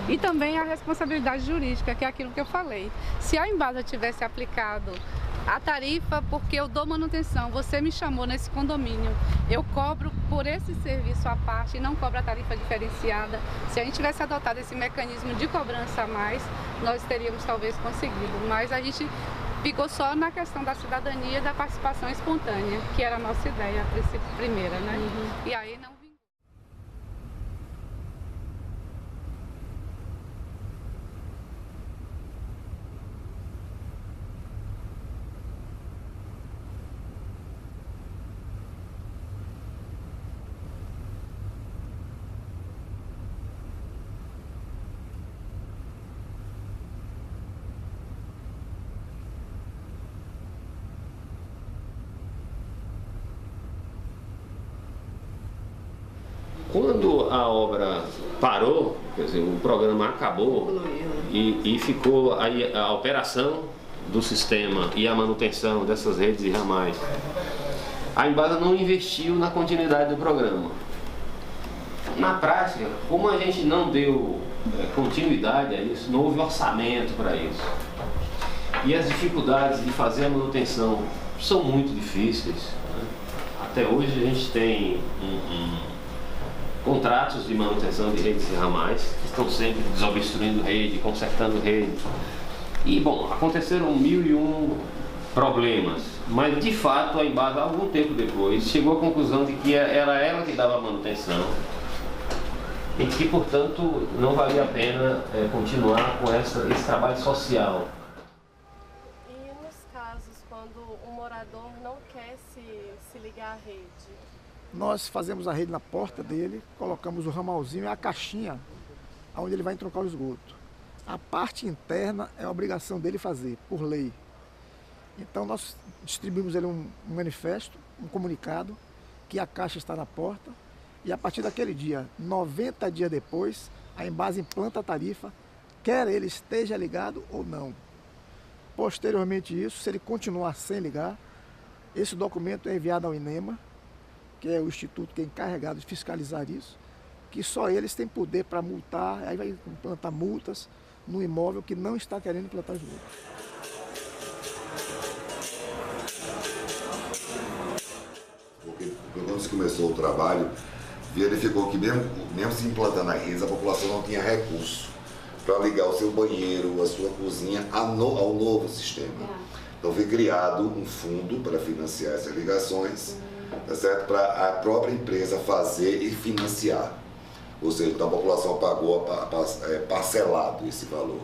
E também a responsabilidade jurídica, que é aquilo que eu falei. Se a Embasa tivesse aplicado a tarifa porque eu dou manutenção, você me chamou nesse condomínio, eu cobro por esse serviço à parte e não cobro a tarifa diferenciada. Se a gente tivesse adotado esse mecanismo de cobrança a mais, nós teríamos talvez conseguido, mas a gente ficou só na questão da cidadania e da participação espontânea, que era a nossa ideia primeira, né? E aí não... Quando a obra parou, quer dizer, o programa acabou e ficou aí a operação do sistema e a manutenção dessas redes e ramais, a Embasa não investiu na continuidade do programa. Na prática, como a gente não deu continuidade a isso, não houve orçamento para isso. E as dificuldades de fazer a manutenção são muito difíceis, né? Até hoje a gente tem contratos de manutenção de redes e ramais, que estão sempre desobstruindo rede, consertando rede. E, bom, aconteceram 1001 problemas, mas de fato a Embasa, algum tempo depois, chegou à conclusão de que era ela que dava a manutenção e que, portanto, não valia a pena continuar com esse trabalho social. E nos casos quando o morador não quer se ligar à rede? Nós fazemos a rede na porta dele, colocamos o ramalzinho e a caixinha onde ele vai trocar o esgoto. A parte interna é a obrigação dele fazer, por lei. Então nós distribuímos ele um manifesto, um comunicado, que a caixa está na porta, e a partir daquele dia, 90 dias depois, a Embasa implanta a tarifa, quer ele esteja ligado ou não. Posteriormente isso, se ele continuar sem ligar, esse documento é enviado ao INEMA, que é o instituto que é encarregado de fiscalizar isso, que só eles têm poder para multar, aí vai implantar multas no imóvel que não está querendo implantar esgoto. Porque quando se começou o trabalho, verificou que mesmo se implantando a rede, a população não tinha recurso para ligar o seu banheiro, a sua cozinha ao novo sistema. Então foi criado um fundo para financiar essas ligações, tá certo? Para a própria empresa fazer e financiar. Ou seja, então a população pagou parcelado esse valor.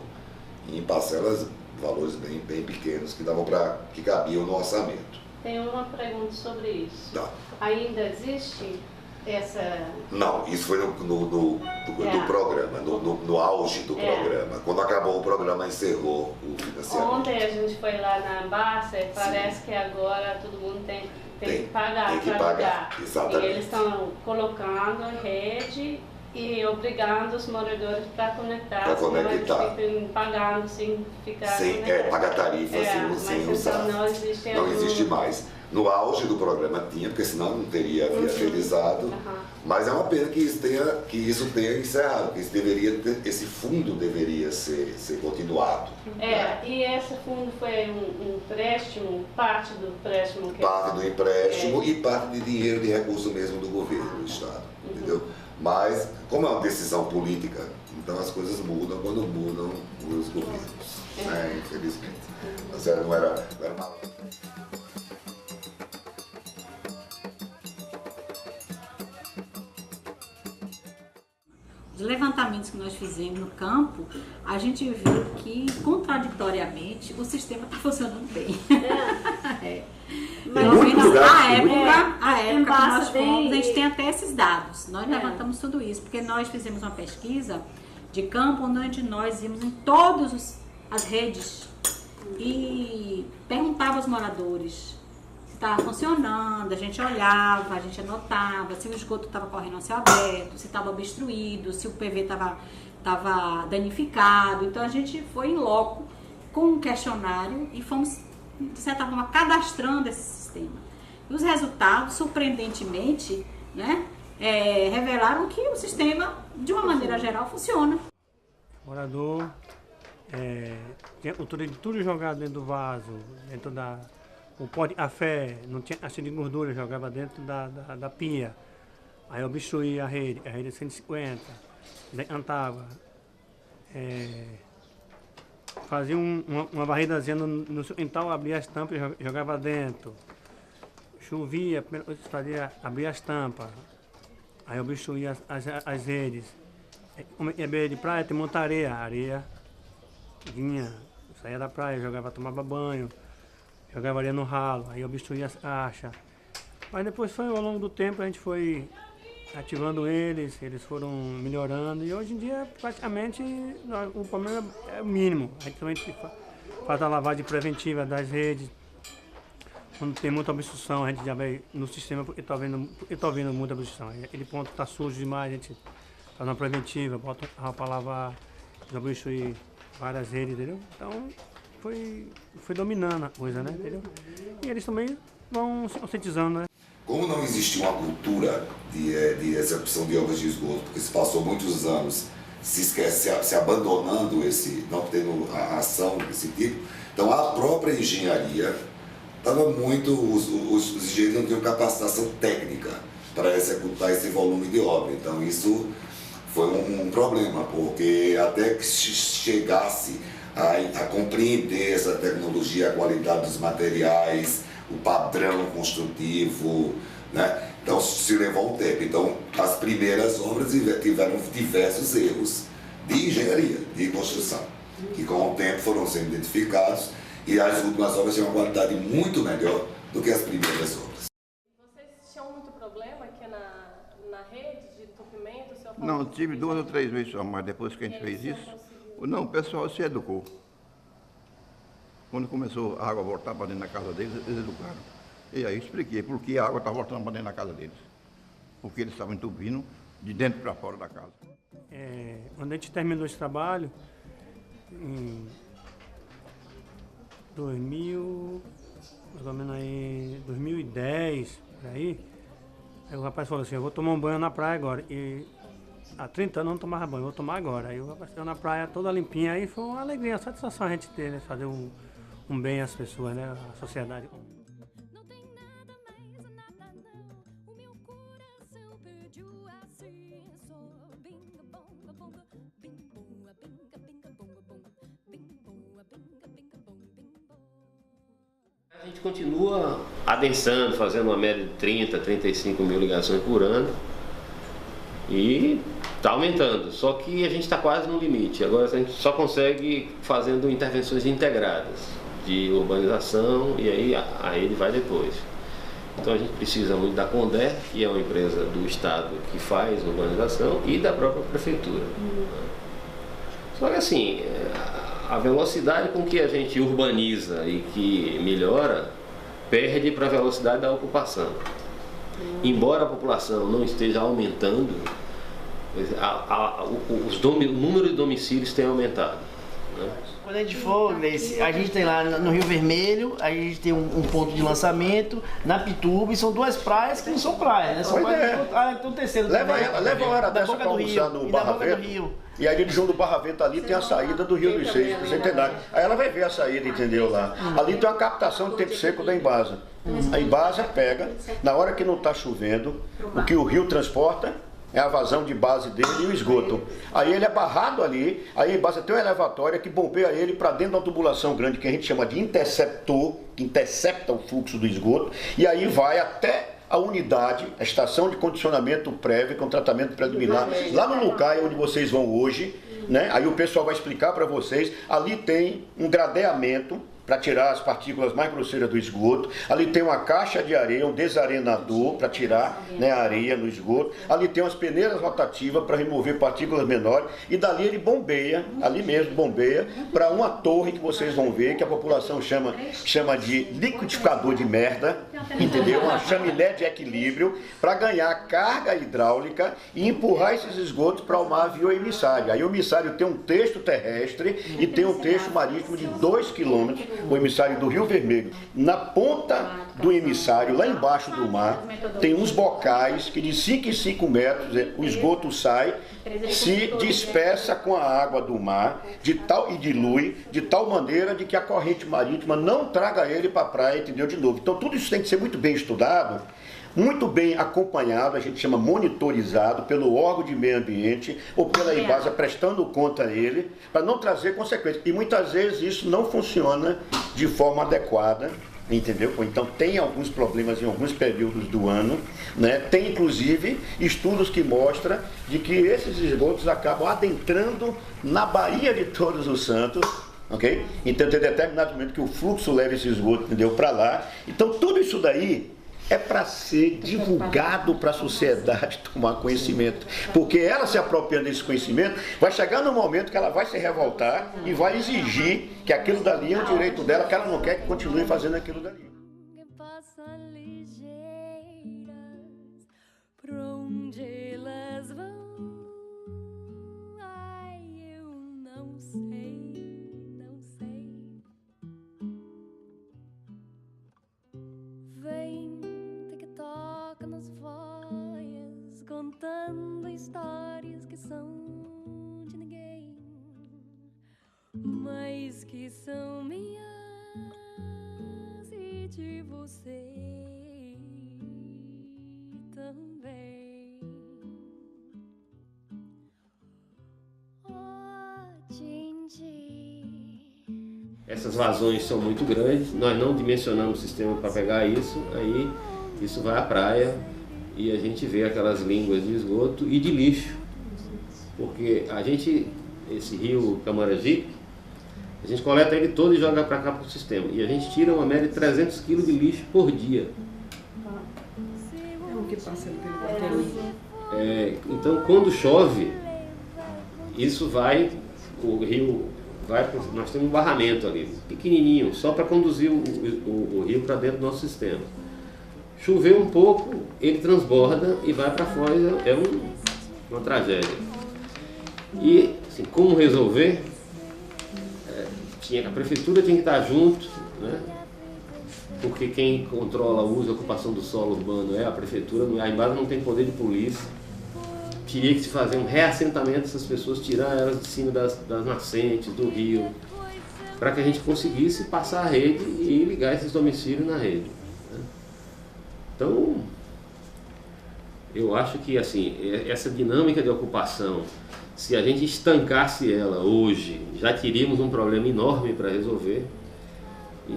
E em parcelas, valores bem pequenos que cabiam no orçamento. Tenho uma pergunta sobre isso. Tá. Ainda existe essa... Não, isso foi do programa, no auge do programa. Quando acabou o programa, encerrou o financiamento. Ontem a gente foi lá na Barça e parece que agora todo mundo tem que pagar. Tem que pagar, exatamente. E eles estão colocando rede e obrigando os moradores para conectar. Para conectar. Ficam pagando sem ficar... pagar tarifa sem usar. Não existe mais. No auge do programa tinha, porque senão não teria viabilizado. Mas é uma pena que isso tenha encerrado, que esse fundo deveria ser continuado. E esse fundo foi um empréstimo, parte do empréstimo? Parte do empréstimo e parte de dinheiro de recurso mesmo do governo, do Estado, entendeu? Mas, como é uma decisão política, então as coisas mudam quando mudam os governos, né? Infelizmente. Mas não era uma... levantamentos que nós fizemos no campo, a gente viu que, contraditoriamente, o sistema está funcionando bem. Mas a época que nós fomos, a gente tem até esses dados. Nós levantamos tudo isso, porque nós fizemos uma pesquisa de campo onde nós íamos em todas as redes e perguntava aos moradores se estava funcionando, a gente olhava, a gente anotava se o esgoto estava correndo a céu aberto, se estava obstruído, se o PV estava danificado. Então a gente foi em loco com um questionário e fomos, de certa forma, cadastrando esse sistema. E os resultados, surpreendentemente, né, revelaram que o sistema, de uma maneira geral, funciona. O morador tinha tudo jogado dentro do vaso, dentro o pó de café, não tinha ácido de gordura, jogava dentro da pia. Aí obstruía a rede 150, cantava. Fazia uma varridazinha no seu quintal, abria as tampas e jogava dentro. Chovia, abria as tampas, aí obstruía as redes. Como é beira de praia, tem muita areia vinha, saía da praia, tomava banho, jogava areia no ralo, aí obstruía as caixas. Mas depois ao longo do tempo a gente foi ativando eles foram melhorando e hoje em dia praticamente o problema é o mínimo. A gente também faz a lavagem preventiva das redes. Quando tem muita obstrução, a gente já vai no sistema porque está vendo muita obstrução. Aquele ponto está sujo demais, a gente faz uma preventiva, bota a para lavar, já obstrui várias redes, entendeu? Então foi dominando a coisa, né? Entendeu? E eles também vão se conscientizando, né? Como não existe uma cultura de execução de obras de esgoto, porque se passou muitos anos se abandonando não tendo a ação desse tipo, então a própria engenharia estava os engenheiros não tinham capacitação técnica para executar esse volume de obra. Então isso foi um problema, porque até que chegasse a compreender essa tecnologia, a qualidade dos materiais, o padrão construtivo, né? Então se levou um tempo. Então as primeiras obras tiveram diversos erros de engenharia, de construção, que com o tempo foram sendo identificados e as últimas obras têm uma qualidade muito melhor do que as primeiras obras. Vocês tinham muito problema aqui na rede de entupimento? Não, tive 2 ou 3 vezes só, mas depois que a gente fez isso, não, o pessoal se educou. Quando começou a água voltar para dentro da casa deles, eles educaram. E aí eu expliquei por que a água estava voltando para dentro da casa deles. Porque eles estavam entupindo de dentro para fora da casa. Quando a gente terminou esse trabalho, em 2000, mais ou menos aí, 2010, por aí o rapaz falou assim, eu vou tomar um banho na praia agora. E há 30 anos eu não tomava banho, vou tomar agora. Aí o rapaz saiu na praia toda limpinha, aí foi uma alegria, uma satisfação a gente ter, né? Fazer um bem às pessoas, né? À sociedade. A gente continua adensando, fazendo uma média de 30, 35 mil ligações por ano e está aumentando, só que a gente está quase no limite. Agora a gente só consegue fazendo intervenções integradas de urbanização e aí ele vai depois. Então a gente precisa muito da Conde, que é uma empresa do Estado que faz urbanização, e da própria Prefeitura. Só que assim, a velocidade com que a gente urbaniza e que melhora, perde para a velocidade da ocupação. Embora a população não esteja aumentando, o número de domicílios tem aumentado. Né? Quando a gente for, a gente tem lá no Rio Vermelho, a gente tem um ponto de lançamento, na Pituba, e são 2 praias que não são praias, né? São praias tem um terceiro leva também. Leva uma hora dessa para almoçar no Barra Vento. E ali de João do Barra Vento ali tem a saída do Rio dos Seis, centenário. Aí ela vai ver a saída, entendeu, lá. Ali tem uma captação de tempo seco da Embasa. A Embasa pega, na hora que não está chovendo, o que o rio transporta é a vazão de base dele e o esgoto. Aí ele é barrado ali, aí a Embasa tem uma elevatória que bombeia ele para dentro de uma tubulação grande, que a gente chama de interceptor, que intercepta o fluxo do esgoto, e aí vai até a unidade, a estação de condicionamento prévio com tratamento preliminar, lá no Lucai, onde vocês vão hoje, né? Aí o pessoal vai explicar para vocês, ali tem um gradeamento para tirar as partículas mais grosseiras do esgoto. Ali tem uma caixa de areia, um desarenador para tirar, né, a areia no esgoto. Ali tem umas peneiras rotativas para remover partículas menores. E dali ele bombeia, ali mesmo bombeia, para uma torre que vocês vão ver, que a população chama de liquidificador de merda, entendeu? Uma chaminé de equilíbrio, para ganhar carga hidráulica e empurrar esses esgotos para o mar via o emissário. Aí o emissário tem um trecho terrestre e tem um trecho marítimo de 2 quilômetros, o emissário do Rio Vermelho. Na ponta do emissário, lá embaixo do mar, tem uns bocais que de 5 em 5 metros o esgoto sai, se dispersa com a água do mar e dilui de tal maneira de que a corrente marítima não traga ele para a praia, entendeu? De novo. Então tudo isso tem que ser muito bem estudado, muito bem acompanhado, a gente chama monitorizado pelo órgão de meio ambiente ou pela Embasa prestando conta a ele, para não trazer consequências. E muitas vezes isso não funciona de forma adequada, entendeu? Então tem alguns problemas em alguns períodos do ano, né? Tem inclusive estudos que mostram de que esses esgotos acabam adentrando na Baía de Todos os Santos, ok? Então tem determinado momento que o fluxo leva esse esgoto, entendeu, para lá. Então tudo isso daí é para ser divulgado para a sociedade tomar conhecimento. Porque ela se apropriando desse conhecimento, vai chegar no momento que ela vai se revoltar e vai exigir que aquilo dali é um direito dela, que ela não quer que continue fazendo aquilo dali. Contando histórias que são de ninguém, mas que são minhas e de você também. Oh, Dindi. Essas vazões são muito grandes, nós não dimensionamos o sistema para pegar isso, aí isso vai à praia. E a gente vê aquelas línguas de esgoto e de lixo, porque esse rio Camaragibe, a gente coleta ele todo e joga para cá para o sistema, e a gente tira uma média de 300 kg de lixo por dia. É o que passa pelo quarteirão. Então quando chove, o rio vai, nós temos um barramento ali, pequenininho, só para conduzir o rio para dentro do nosso sistema. Choveu um pouco, ele transborda e vai para fora, é uma tragédia. E assim, como resolver? A prefeitura tinha que estar junto, né? Porque quem controla o uso e ocupação do solo urbano é a prefeitura, a Embasa não tem poder de polícia. Teria que se fazer um reassentamento dessas pessoas, tirar elas de cima das nascentes, do rio, para que a gente conseguisse passar a rede e ligar esses domicílios na rede. Então, eu acho que assim, essa dinâmica de ocupação, se a gente estancasse ela hoje, já teríamos um problema enorme para resolver.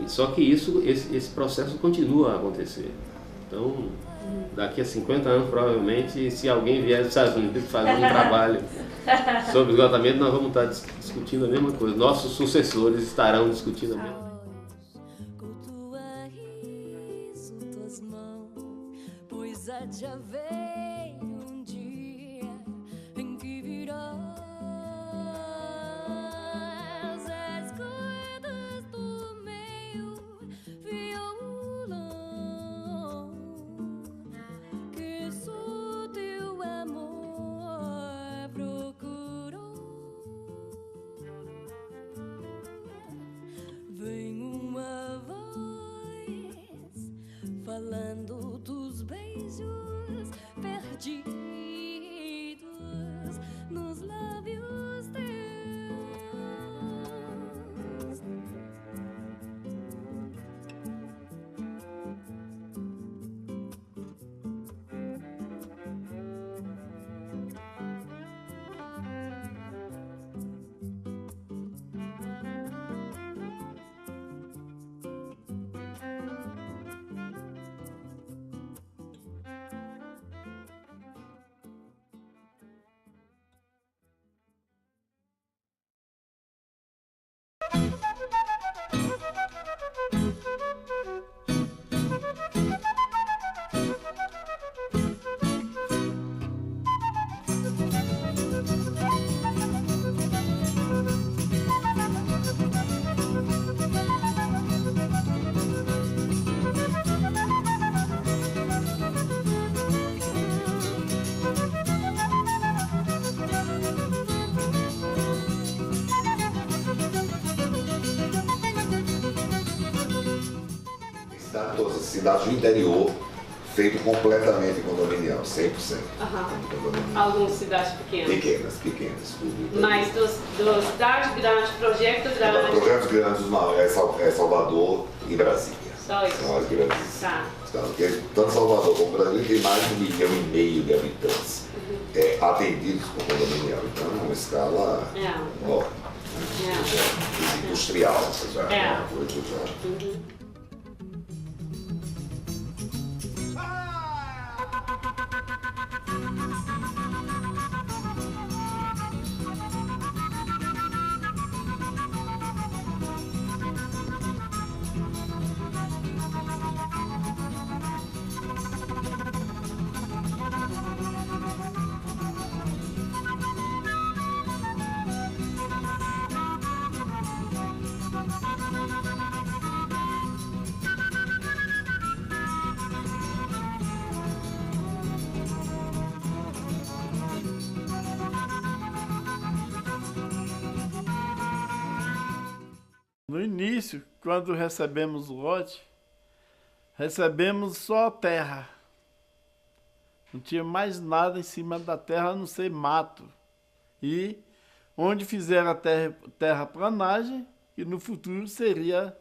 Só que esse processo continua a acontecer. Então, daqui a 50 anos, provavelmente, se alguém vier dos Estados Unidos fazer um trabalho sobre esgotamento, nós vamos estar discutindo a mesma coisa. Nossos sucessores estarão discutindo a mesma coisa. Já veio um dia em que virás as cordas do meu violão, que só teu amor procurou. Vem uma voz falando dos beijos Todas as cidades do interior, feito completamente condominial, 100%. Algumas cidades pequenas. Pequenas. Mas das cidades grandes, projetos grandes. Projetos grandes, não, é Salvador e Brasília. Só isso. São as grandes. Tá. Porque tanto Salvador como Brasília tem mais de 1,5 milhão de habitantes atendidos por condominial. Então é uma escala enorme. Industrial, já. No início, quando recebemos o lote, recebemos só a terra. Não tinha mais nada em cima da terra, a não ser mato. E onde fizeram a terraplanagem, que no futuro seria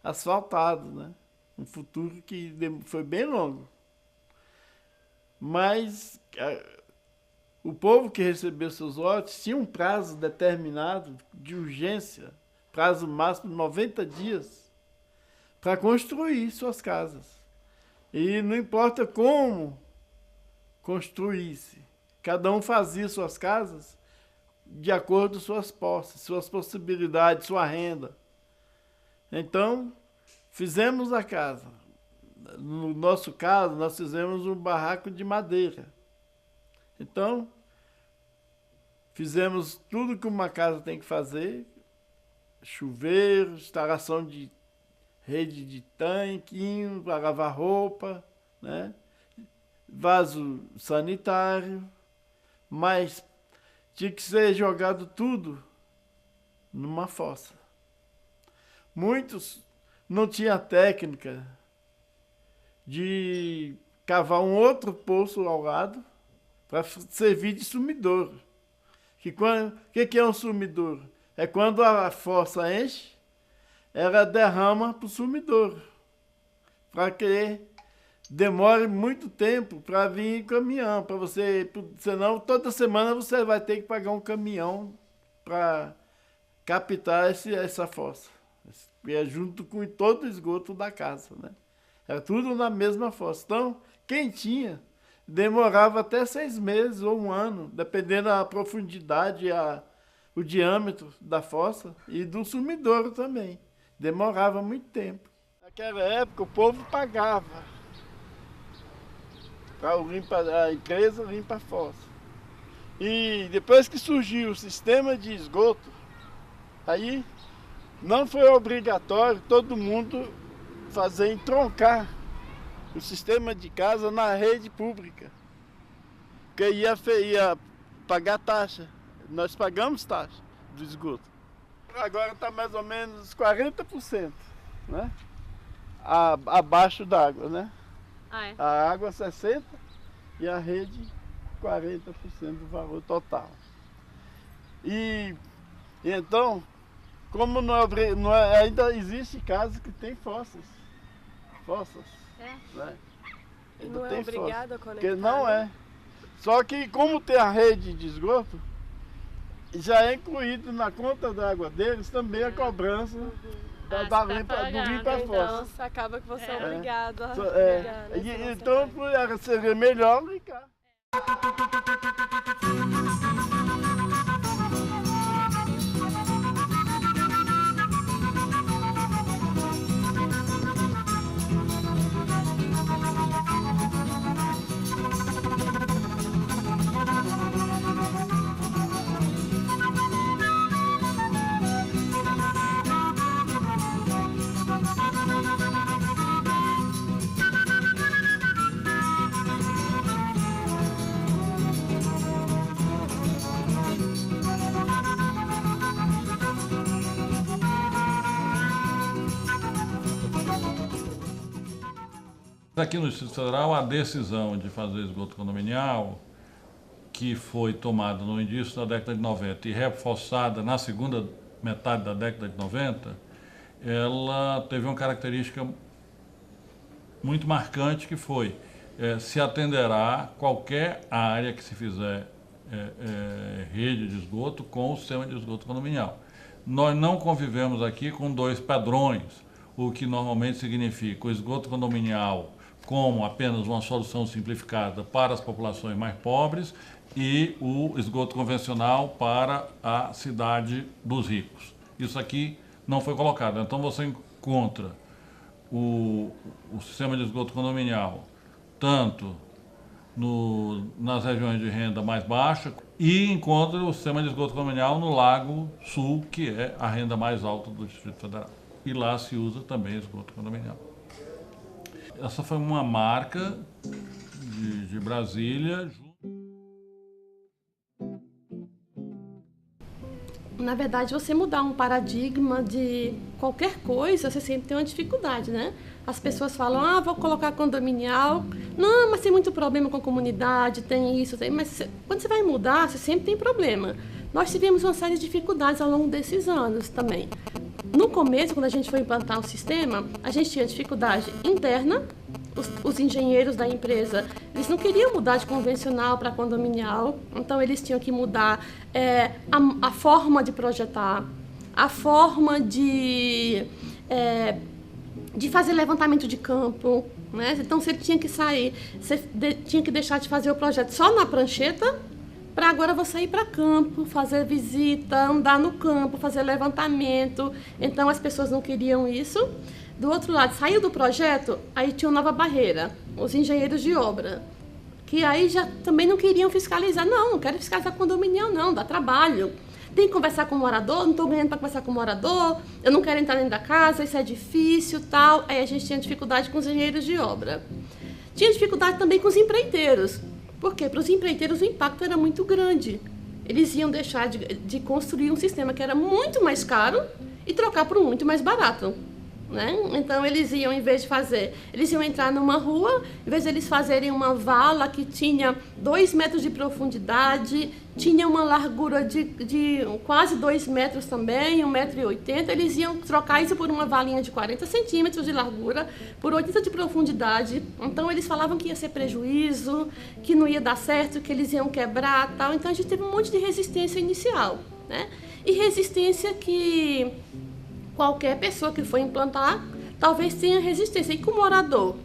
asfaltado, né? Um futuro que foi bem longo. Mas o povo que recebeu seus lotes tinha um prazo determinado de urgência, prazo máximo de 90 dias, para construir suas casas. E não importa como construísse, cada um fazia suas casas de acordo com suas posses, suas possibilidades, sua renda. Então, fizemos a casa. No nosso caso, nós fizemos um barraco de madeira. Então, fizemos tudo que uma casa tem que fazer: chuveiro, instalação de rede de tanquinho para lavar roupa, né? Vaso sanitário, mas tinha que ser jogado tudo numa fossa. Muitos não tinham técnica de cavar um outro poço ao lado para servir de sumidouro. Que é um sumidouro? É quando a fossa enche, ela derrama para o sumidouro, para que demore muito tempo para vir caminhão, para você, senão toda semana você vai ter que pagar um caminhão para captar essa fossa. E é junto com todo o esgoto da casa, né? Era tudo na mesma fossa. Então, quem tinha, demorava até 6 meses ou 1 ano, dependendo da profundidade, o diâmetro da fossa e do sumidouro também. Demorava muito tempo. Naquela época, o povo pagava para a empresa limpar a fossa. E depois que surgiu o sistema de esgoto, aí não foi obrigatório todo mundo entroncar o sistema de casa na rede pública, porque ia pagar taxa. Nós pagamos taxa do esgoto. Agora está mais ou menos 40%, né? Abaixo d'água, né? A água 60% e a rede 40% do valor total. E então, como ainda existe casa que tem fossas. Né? Não é obrigado a conectar? Porque não é. Só que como tem a rede de esgoto, já é incluído na conta d'água deles também a cobrança do limpa-fossa. Então, acaba que você é obrigado a então, seria melhor ligar. Aqui no Distrito Federal, a decisão de fazer esgoto condominial, que foi tomada no início da década de 90 e reforçada na segunda metade da década de 90, ela teve uma característica muito marcante, que foi se atenderá qualquer área que se fizer rede de esgoto com o sistema de esgoto condominial. Nós não convivemos aqui com dois padrões, o que normalmente significa o esgoto condominial como apenas uma solução simplificada para as populações mais pobres e o esgoto convencional para a cidade dos ricos. Isso aqui não foi colocado. Então você encontra o sistema de esgoto condominial tanto nas regiões de renda mais baixa e encontra o sistema de esgoto condominial no Lago Sul, que é a renda mais alta do Distrito Federal. E lá se usa também esgoto condominial. Essa foi uma marca de Brasília. Na verdade, você mudar um paradigma de qualquer coisa, você sempre tem uma dificuldade, né? As pessoas falam, vou colocar condominial. Não, mas tem muito problema com a comunidade, tem isso, tem... Mas quando você vai mudar, você sempre tem problema. Nós tivemos uma série de dificuldades ao longo desses anos também. No começo, quando a gente foi implantar o sistema, a gente tinha dificuldade interna. Os engenheiros da empresa, eles não queriam mudar de convencional para condominial, então eles tinham que mudar a forma de projetar, a forma de fazer levantamento de campo, né? Então você tinha que sair, tinha que deixar de fazer o projeto só na prancheta, para agora você ir para campo, fazer visita, andar no campo, fazer levantamento. Então as pessoas não queriam isso. Do outro lado, saiu do projeto, aí tinha uma nova barreira, os engenheiros de obra, que aí já também não queriam fiscalizar. Não quero fiscalizar condominial não, dá trabalho. Tem que conversar com o morador, não estou ganhando para conversar com o morador, eu não quero entrar dentro da casa, isso é difícil, tal. Aí a gente tinha dificuldade com os engenheiros de obra. Tinha dificuldade também com os empreiteiros. Por quê? Para os empreiteiros o impacto era muito grande. Eles iam deixar de construir um sistema que era muito mais caro e trocar por um muito mais barato. Né? Então eles iam, em vez de fazer, eles iam entrar numa rua, em vez de eles fazerem uma vala que tinha 2 metros de profundidade, tinha uma largura de quase 2 metros também, 1,80 m, eles iam trocar isso por uma valinha de 40 centímetros de largura, por 80 de profundidade. Então eles falavam que ia ser prejuízo, que não ia dar certo, que eles iam quebrar, tal. Então a gente teve um monte de resistência inicial, né? E resistência que qualquer pessoa que for implantar, talvez tenha resistência. E com o morador,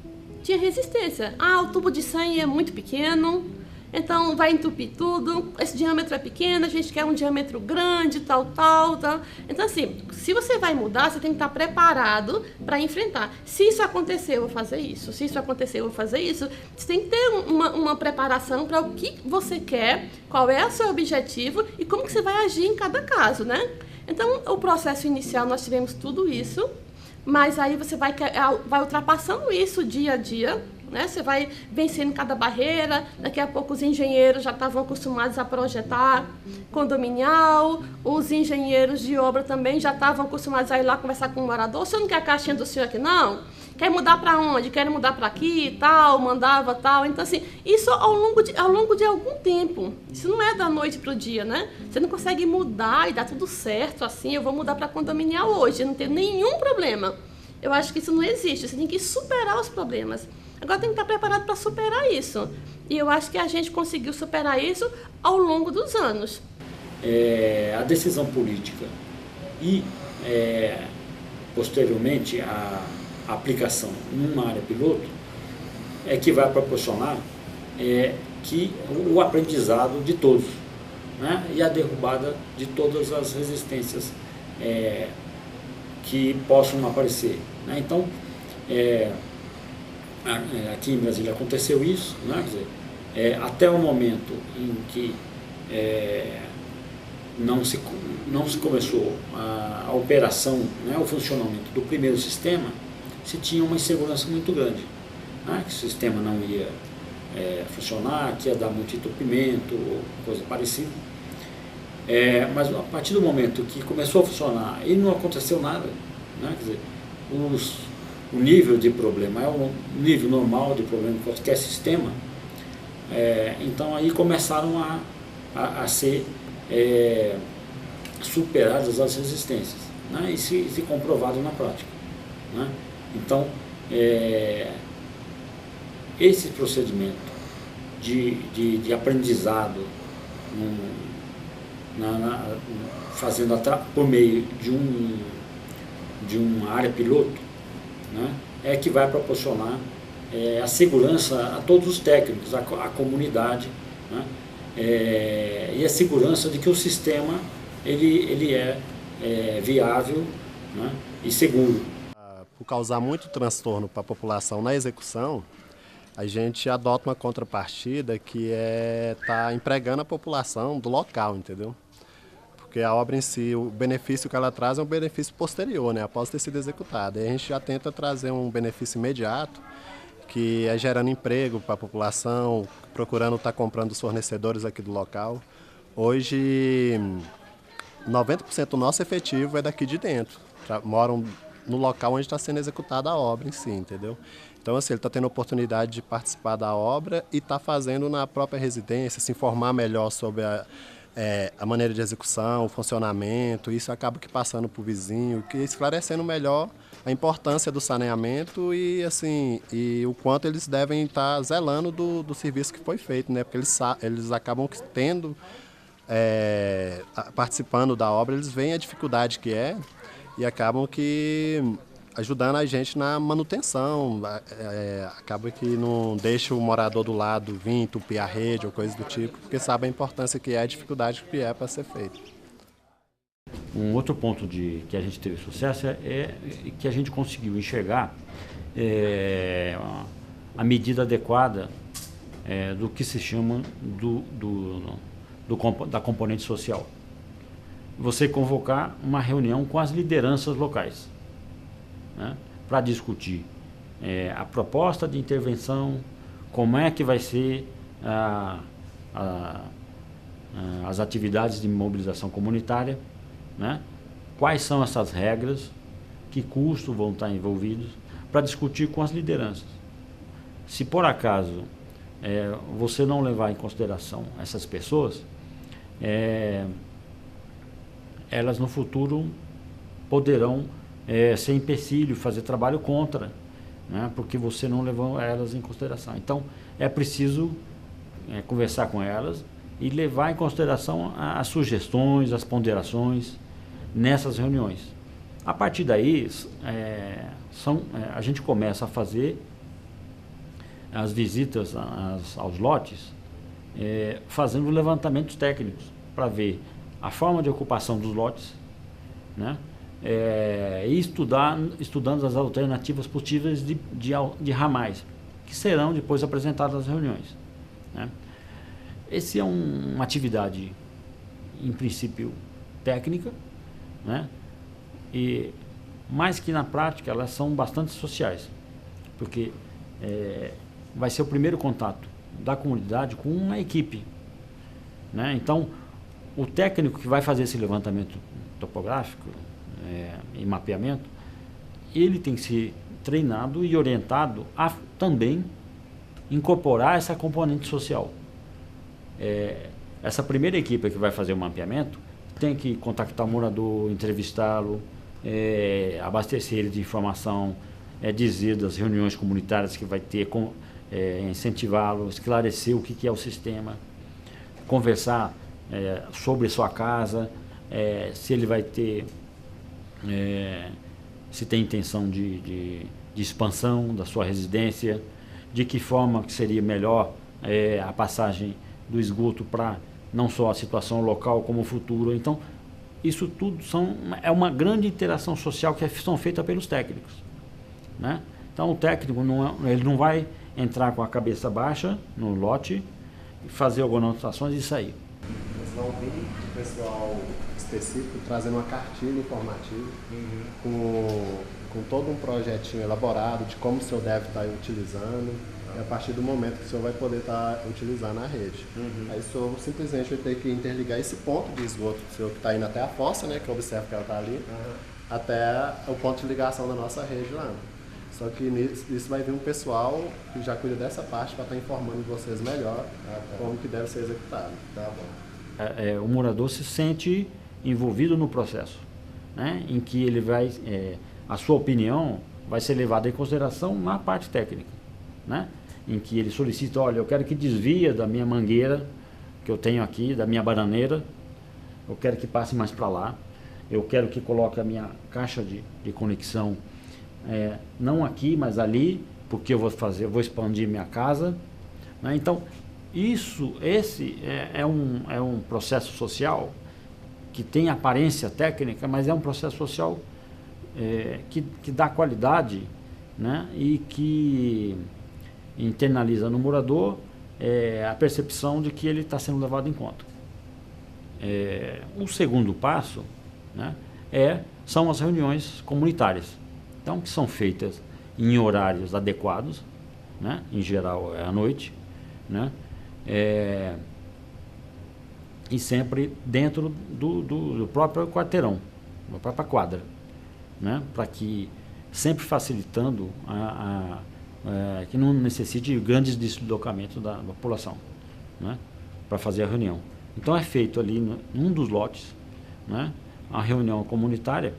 tinha resistência. O tubo de sangue é muito pequeno, então vai entupir tudo. Esse diâmetro é pequeno, a gente quer um diâmetro grande, tal. Então, assim, se você vai mudar, você tem que estar preparado para enfrentar. Se isso acontecer, eu vou fazer isso. Se isso acontecer, eu vou fazer isso. Você tem que ter uma preparação para o que você quer, qual é o seu objetivo e como que você vai agir em cada caso, né? Então, o processo inicial, nós tivemos tudo isso, mas aí você vai ultrapassando isso dia a dia, né? Você vai vencendo cada barreira, daqui a pouco os engenheiros já estavam acostumados a projetar condominial, os engenheiros de obra também já estavam acostumados a ir lá conversar com o morador. O senhor não quer a caixinha do senhor aqui, não? Quer mudar para onde? Quer mudar para aqui, tal, mandava, tal. Então, assim, isso ao longo de algum tempo. Isso não é da noite para o dia, né? Você não consegue mudar e dar tudo certo, assim, eu vou mudar para condominial hoje, não tem nenhum problema. Eu acho que isso não existe, você tem que superar os problemas. Agora tem que estar preparado para superar isso. E eu acho que a gente conseguiu superar isso ao longo dos anos. A decisão política e, posteriormente, a aplicação numa área piloto é que vai proporcionar que o aprendizado de todos, né? E a derrubada de todas as resistências que possam aparecer, né? Então, aqui em Brasília aconteceu isso, né? Quer dizer, até o momento em que não se começou a operação, né, o funcionamento do primeiro sistema, se tinha uma insegurança muito grande, né? Que o sistema não ia funcionar, que ia dar muito entupimento, ou coisa parecida. Mas a partir do momento que começou a funcionar e não aconteceu nada, né? Quer dizer, o nível de problema é o nível normal de problema de qualquer sistema, então aí começaram a ser superadas as resistências, né? E se comprovado na prática, né? Então, esse procedimento de aprendizado fazendo por meio de uma área piloto, né, é que vai proporcionar a segurança a todos os técnicos, à comunidade, né, e a segurança de que o sistema ele é viável, né, e seguro. Por causar muito transtorno para a população na execução, a gente adota uma contrapartida que é estar empregando a população do local, entendeu? Porque a obra em si, o benefício que ela traz é um benefício posterior, né, após ter sido executada. E a gente já tenta trazer um benefício imediato, que é gerando emprego para a população, procurando estar comprando os fornecedores aqui do local. Hoje, 90% do nosso efetivo é daqui de dentro, moram no local onde está sendo executada a obra em si, entendeu? Então, assim, ele está tendo a oportunidade de participar da obra e está fazendo na própria residência, se informar melhor sobre a maneira de execução, o funcionamento. Isso acaba que passando para o vizinho, que esclarecendo melhor a importância do saneamento e, assim, e o quanto eles devem estar zelando do serviço que foi feito, né? Porque eles acabam tendo, participando da obra, eles veem a dificuldade que é e acabam que ajudando a gente na manutenção, acaba que não deixa o morador do lado vir entupir a rede ou coisa do tipo, porque sabe a importância que é, a dificuldade que é para ser feito. Um outro ponto que a gente teve sucesso é que a gente conseguiu enxergar a medida adequada do que se chama da componente social. Você convocar uma reunião com as lideranças locais, né, para discutir a proposta de intervenção, como é que vai ser as atividades de mobilização comunitária, né, quais são essas regras, que custos vão estar envolvidos, para discutir com as lideranças. Se por acaso você não levar em consideração essas pessoas, elas no futuro poderão ser empecilho, fazer trabalho contra, né, porque você não levou elas em consideração. Então, é preciso conversar com elas e levar em consideração as sugestões, as ponderações nessas reuniões. A partir daí, a gente começa a fazer as visitas aos lotes, fazendo levantamentos técnicos para ver a forma de ocupação dos lotes, né? E estudando as alternativas possíveis de ramais, que serão depois apresentadas nas reuniões, né? Essa é uma atividade, em princípio, técnica, né? E mais que na prática, elas são bastante sociais, porque vai ser o primeiro contato da comunidade com uma equipe, né? Então, o técnico que vai fazer esse levantamento topográfico e mapeamento, ele tem que ser treinado e orientado a também incorporar essa componente social. Essa primeira equipe que vai fazer o mapeamento tem que contactar o morador, entrevistá-lo, abastecer ele de informação, dizer das reuniões comunitárias que vai ter, incentivá-lo, esclarecer o que é o sistema, conversar sobre a sua casa, se ele vai ter, se tem intenção de expansão da sua residência, de que forma que seria melhor a passagem do esgoto para não só a situação local como o futuro. Então, isso tudo é uma grande interação social que são feitas pelos técnicos, né? Então, o técnico ele não vai entrar com a cabeça baixa no lote, fazer algumas anotações e sair. Vocês vão vir o pessoal específico trazendo uma cartilha informativa com todo um projetinho elaborado de como o senhor deve estar utilizando, e a partir do momento que o senhor vai poder estar utilizando a rede. Aí o senhor simplesmente vai ter que interligar esse ponto de esgoto do senhor que está indo até a fossa, né, que eu observo que ela está ali, até o ponto de ligação da nossa rede lá. Só que nisso vai vir um pessoal que já cuida dessa parte para estar informando vocês melhor como que deve ser executado. Tá bom. O morador se sente envolvido no processo, né? Em que ele vai, a sua opinião vai ser levada em consideração na parte técnica, né? Em que ele solicita, olha, eu quero que desvia da minha mangueira que eu tenho aqui, da minha bananeira, eu quero que passe mais para lá, eu quero que coloque a minha caixa de conexão não aqui, mas ali, porque eu vou expandir minha casa, né? Então, esse é um processo social que tem aparência técnica, mas é um processo social que dá qualidade, né? E que internaliza no morador a percepção de que ele está sendo levado em conta. O segundo passo, né, são as reuniões comunitárias, então, que são feitas em horários adequados, né, em geral à noite, né, e sempre dentro do próprio quarteirão, da própria quadra, né, para que sempre facilitando que não necessite de grandes deslocamentos da população, né, para fazer a reunião. Então é feito ali num dos lotes, né, a reunião comunitária,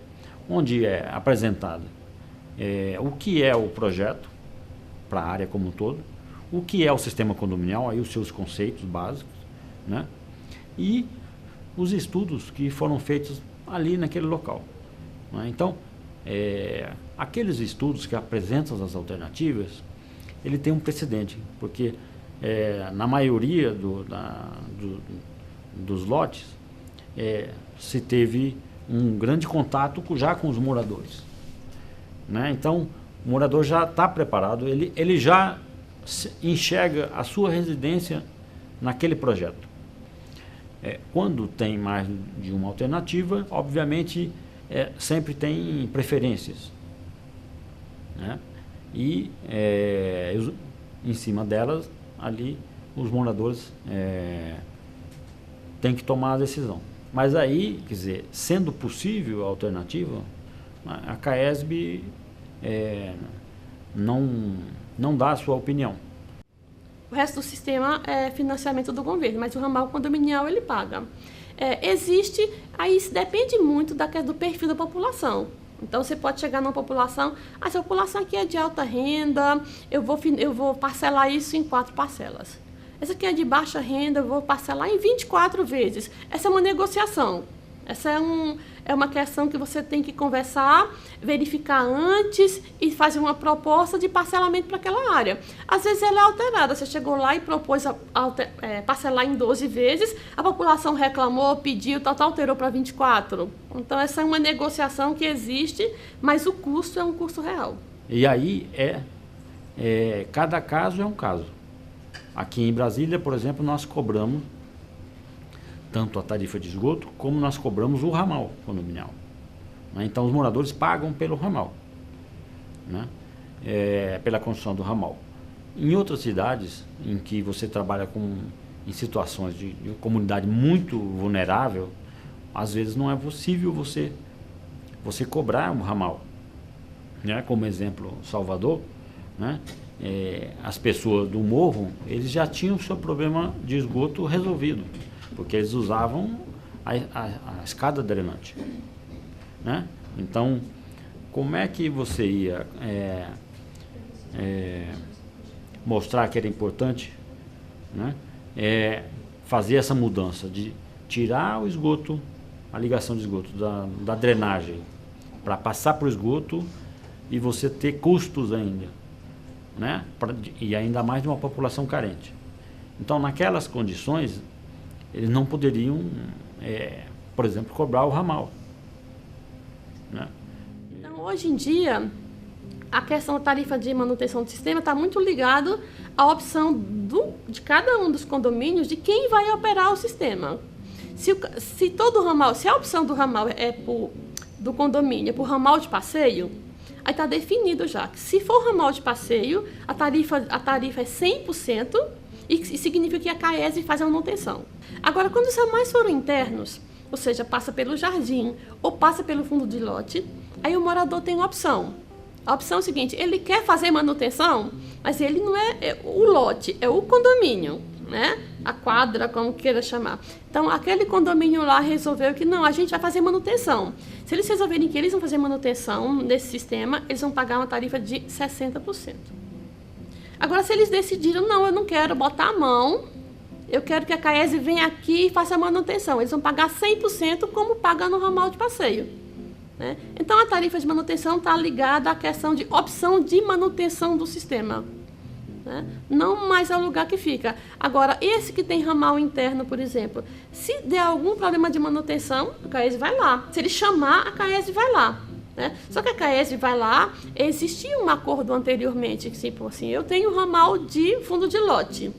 onde é apresentado o que é o projeto para a área como um todo, o que é o sistema condominial, aí os seus conceitos básicos, né, e os estudos que foram feitos ali naquele local, né. Então, aqueles estudos que apresentam as alternativas, ele tem um precedente, porque na maioria dos lotes se teve um grande contato já com os moradores, né? Então, o morador já está preparado, ele já enxerga a sua residência naquele projeto. Quando tem mais de uma alternativa, obviamente, sempre tem preferências, né? E em cima delas, ali, os moradores têm que tomar a decisão. Mas aí, quer dizer, sendo possível a alternativa, a CAESB não dá a sua opinião. O resto do sistema é financiamento do governo, mas o ramal condominial ele paga. Existe, aí isso depende muito do perfil da população. Então você pode chegar numa população, essa população aqui é de alta renda, eu vou parcelar isso em 4 parcelas. Essa aqui é de baixa renda, eu vou parcelar em 24 vezes. Essa é uma negociação. Essa é uma questão que você tem que conversar, verificar antes e fazer uma proposta de parcelamento para aquela área. Às vezes ela é alterada. Você chegou lá e propôs parcelar em 12 vezes, a população reclamou, pediu, alterou para 24. Então essa é uma negociação que existe, mas o custo é um custo real. E aí cada caso é um caso. Aqui em Brasília, por exemplo, nós cobramos tanto a tarifa de esgoto, como nós cobramos o ramal condominial, né? Então, os moradores pagam pelo ramal, né? Pela construção do ramal. Em outras cidades, em que você trabalha em situações de comunidade muito vulnerável, às vezes não é possível você cobrar um ramal, né? Como exemplo, Salvador, né? As pessoas do morro, eles já tinham o seu problema de esgoto resolvido, porque eles usavam a escada drenante, né? Então, como é que você ia mostrar que era importante, né? Fazer essa mudança de tirar o esgoto, a ligação de esgoto da drenagem, para passar para o esgoto e você ter custos ainda, né? E ainda mais de uma população carente. Então, naquelas condições, eles não poderiam, por exemplo, cobrar o ramal, né? Então, hoje em dia, a questão da tarifa de manutenção do sistema está muito ligado à opção de cada um dos condomínios de quem vai operar o sistema. Se todo ramal, se a opção do ramal do condomínio é por ramal de passeio, aí está definido já que se for ramal de passeio, a tarifa é 100%, e significa que a CAESB faz a manutenção. Agora, quando os ramais foram internos, ou seja, passa pelo jardim ou passa pelo fundo de lote, aí o morador tem uma opção. A opção é o seguinte, ele quer fazer manutenção, mas ele não é o lote, é o condomínio, né? A quadra, como queira chamar. Então, aquele condomínio lá resolveu que não, a gente vai fazer manutenção. Se eles resolverem que eles vão fazer manutenção nesse sistema, eles vão pagar uma tarifa de 60%. Agora, se eles decidiram, não, eu não quero botar a mão, eu quero que a CAESB venha aqui e faça a manutenção. Eles vão pagar 100% como paga no ramal de passeio. Né? Então, a tarifa de manutenção está ligada à questão de opção de manutenção do sistema. Né? Não mais ao lugar que fica. Agora, esse que tem ramal interno, por exemplo, se der algum problema de manutenção, a CAESB vai lá. Se ele chamar, a CAESB vai lá. Né? Só que a CAESB vai lá, existia um acordo anteriormente, tipo assim, eu tenho um ramal de fundo de lote.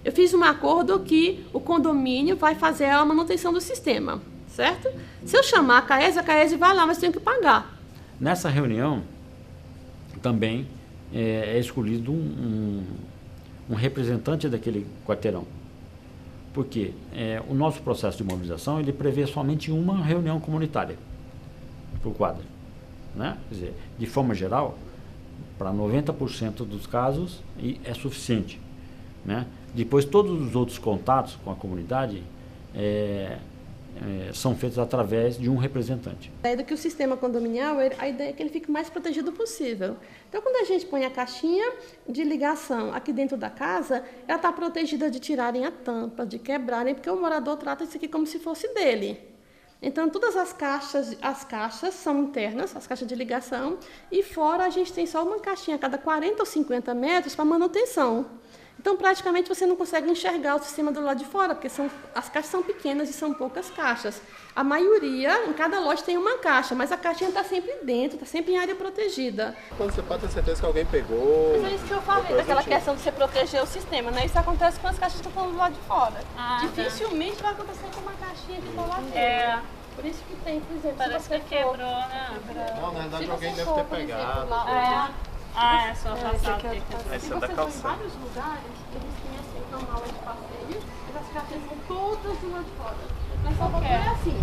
Eu fiz um acordo que o condomínio vai fazer a manutenção do sistema, certo? Se eu chamar a CAESB vai lá, mas tenho que pagar. Nessa reunião, também é escolhido um representante daquele quarteirão. Porque o nosso processo de mobilização, ele prevê somente uma reunião comunitária por quadra. Né? Quer dizer, de forma geral, para 90% dos casos é suficiente. Né? Depois, todos os outros contatos com a comunidade são feitos através de um representante. A ideia do que o sistema condominial, a ideia é que ele fique o mais protegido possível. Então, quando a gente põe a caixinha de ligação aqui dentro da casa, ela está protegida de tirarem a tampa, de quebrarem, porque o morador trata isso aqui como se fosse dele. Então, todas as caixas são internas, as caixas de ligação, e fora a gente tem só uma caixinha a cada 40 ou 50 metros para manutenção. Então, praticamente, você não consegue enxergar o sistema do lado de fora, porque as caixas são pequenas e são poucas caixas. A maioria, em cada lote tem uma caixa, mas a caixinha está sempre dentro, está sempre em área protegida. Quando você pode ter certeza que alguém pegou... Mas é isso que eu falei, daquela questão de você proteger o sistema, né? Isso acontece com as caixas que estão do lado de fora. Dificilmente vai acontecer com uma caixinha que está lá dentro. Por isso que tem, por exemplo, parece que quebrou, né? Não, na verdade alguém deve ter pegado. É só passar aqui. Se você for em vários lugares, eles têm assim, uma mala de passeio, e as caixinhas são todas do lado de fora. Mas só porque é assim.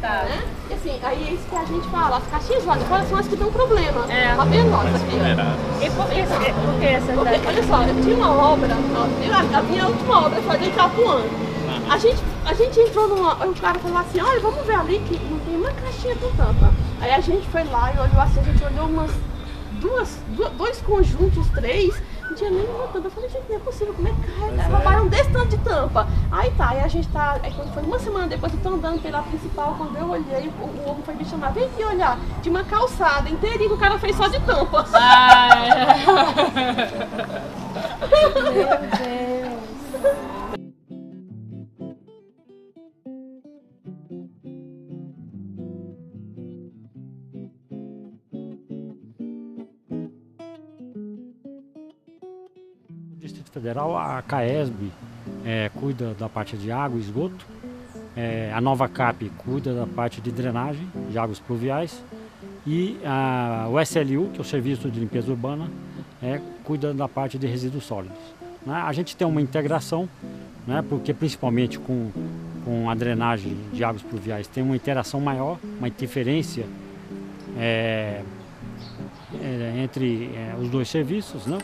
Tá. Né? E assim, aí é isso que a gente fala, as caixinhas lá de fora são as que dão problema. Tá vendo? Nossa, aqui, ó. E por que essa Porque, olha só, eu tinha uma obra, a minha última obra foi de Itapuã. A gente entrou numa. O cara falou assim, olha, vamos ver ali que não tem uma caixinha com tampa. Aí a gente foi lá e olhou assim, a gente olhou umas dois conjuntos, 3, não tinha nenhuma tampa. Eu falei, gente, não é possível, como é que carrega? Roubaram desse tanto de tampa. Aí tá, aí a gente tá. Aí quando foi uma semana depois, eu tô andando pela principal, quando eu olhei, o homem foi me chamar, vem aqui olhar, de uma calçada inteirinha que o cara fez só de tampa. Meu Deus. Distrito Federal, a CAESB cuida da parte de água e esgoto, a Nova CAP cuida da parte de drenagem de águas pluviais e o SLU, que é o Serviço de Limpeza Urbana, cuida da parte de resíduos sólidos. Né? A gente tem uma integração, né, porque principalmente com a drenagem de águas pluviais tem uma interação maior, uma interferência entre os dois serviços, né?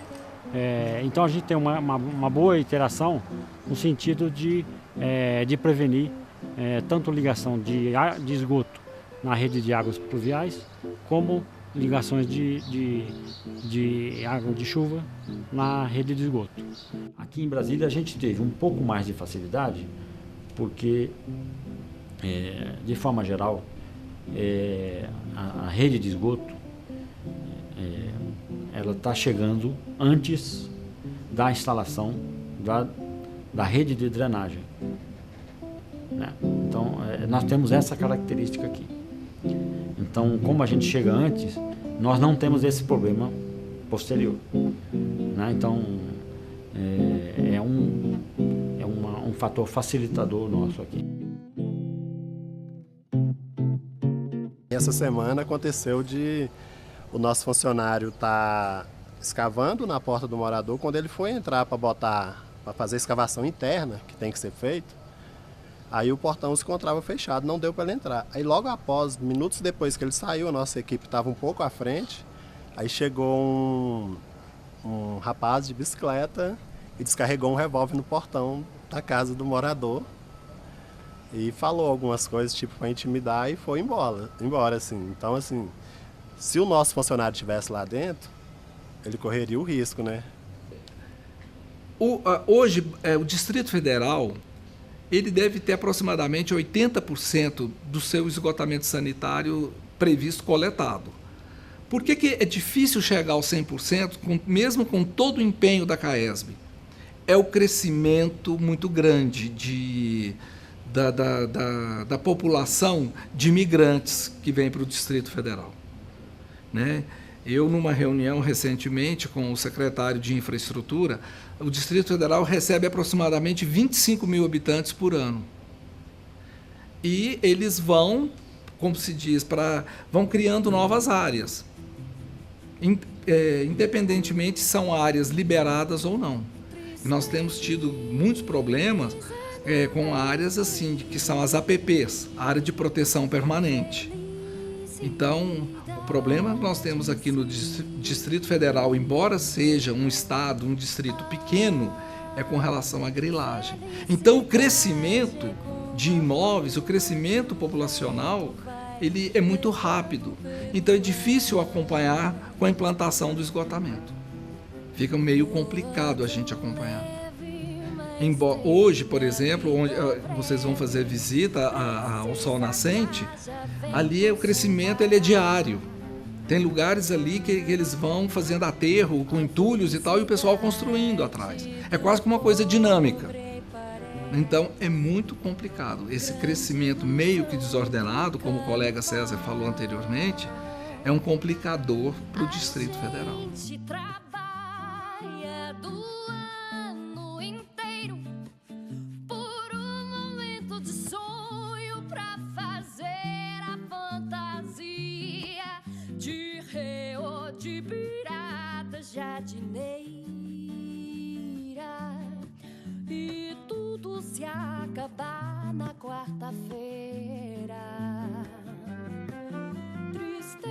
Então a gente tem uma boa interação no sentido de prevenir tanto ligação de esgoto na rede de águas pluviais, como ligações de água de chuva na rede de esgoto. Aqui em Brasília a gente teve um pouco mais de facilidade, porque, de forma geral, a rede de esgoto ela está chegando antes da instalação da rede de drenagem. Né? Então, nós temos essa característica aqui. Então, como a gente chega antes, nós não temos esse problema posterior. Né? Então, é um fator facilitador nosso aqui. Essa semana aconteceu o nosso funcionário tá escavando na porta do morador. Quando ele foi entrar para fazer a escavação interna, que tem que ser feito, aí o portão se encontrava fechado, não deu para ele entrar. Aí logo após, minutos depois que ele saiu, a nossa equipe estava um pouco à frente, Aí chegou um rapaz de bicicleta e descarregou um revólver no portão da casa do morador e falou algumas coisas tipo para intimidar e foi embora assim. Então assim, se o nosso funcionário estivesse lá dentro, ele correria o risco, né? Hoje, o Distrito Federal, ele deve ter aproximadamente 80% do seu esgotamento sanitário previsto coletado. Por que é difícil chegar aos 100%, mesmo com todo o empenho da CAESB? É o crescimento muito grande da população de imigrantes que vem para o Distrito Federal, né? Eu, numa reunião recentemente com o secretário de Infraestrutura, o Distrito Federal recebe aproximadamente 25 mil habitantes por ano. E eles vão, como se diz, vão criando novas áreas. Independentemente se são áreas liberadas ou não. E nós temos tido muitos problemas com áreas assim, que são as APPs, Área de Proteção Permanente. Então, o problema que nós temos aqui no Distrito Federal, embora seja um estado, um distrito pequeno, é com relação à grilagem. Então, o crescimento de imóveis, o crescimento populacional, ele é muito rápido. Então, é difícil acompanhar com a implantação do esgotamento. Fica meio complicado a gente acompanhar. Hoje, por exemplo, onde vocês vão fazer visita ao Sol Nascente, ali o crescimento ele é diário. Tem lugares ali que eles vão fazendo aterro com entulhos e tal, e o pessoal construindo atrás. É quase que uma coisa dinâmica. Então, é muito complicado. Esse crescimento meio que desordenado, como o colega César falou anteriormente, é um complicador para o Distrito Federal. E tudo se acabar na quarta-feira. Tristeza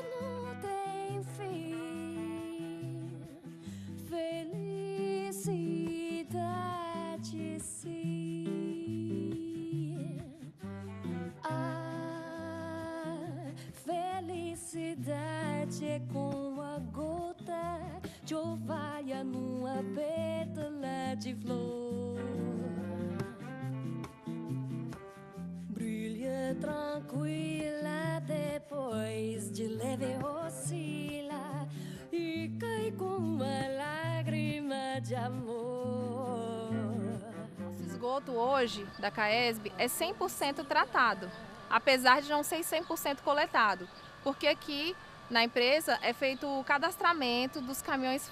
não tem fim, felicidade sim. A felicidade é com a gota de orvalha numa pétala de flor. Brilha tranquila, depois de leve oscila e cai com uma lágrima de amor. Nosso esgoto hoje da CAESB é 100% tratado, apesar de não ser 100% coletado, porque aqui na empresa é feito o cadastramento dos caminhões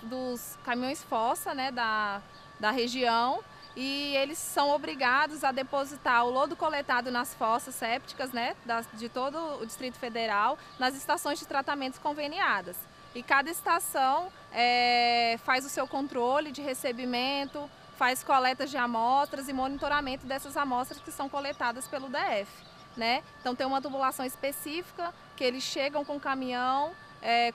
fossa, né, da região, e eles são obrigados a depositar o lodo coletado nas fossas sépticas, né, de todo o Distrito Federal, nas estações de tratamento conveniadas. E cada estação faz o seu controle de recebimento, faz coletas de amostras e monitoramento dessas amostras que são coletadas pelo DF. Né? Então tem uma tubulação específica que eles chegam com o caminhão,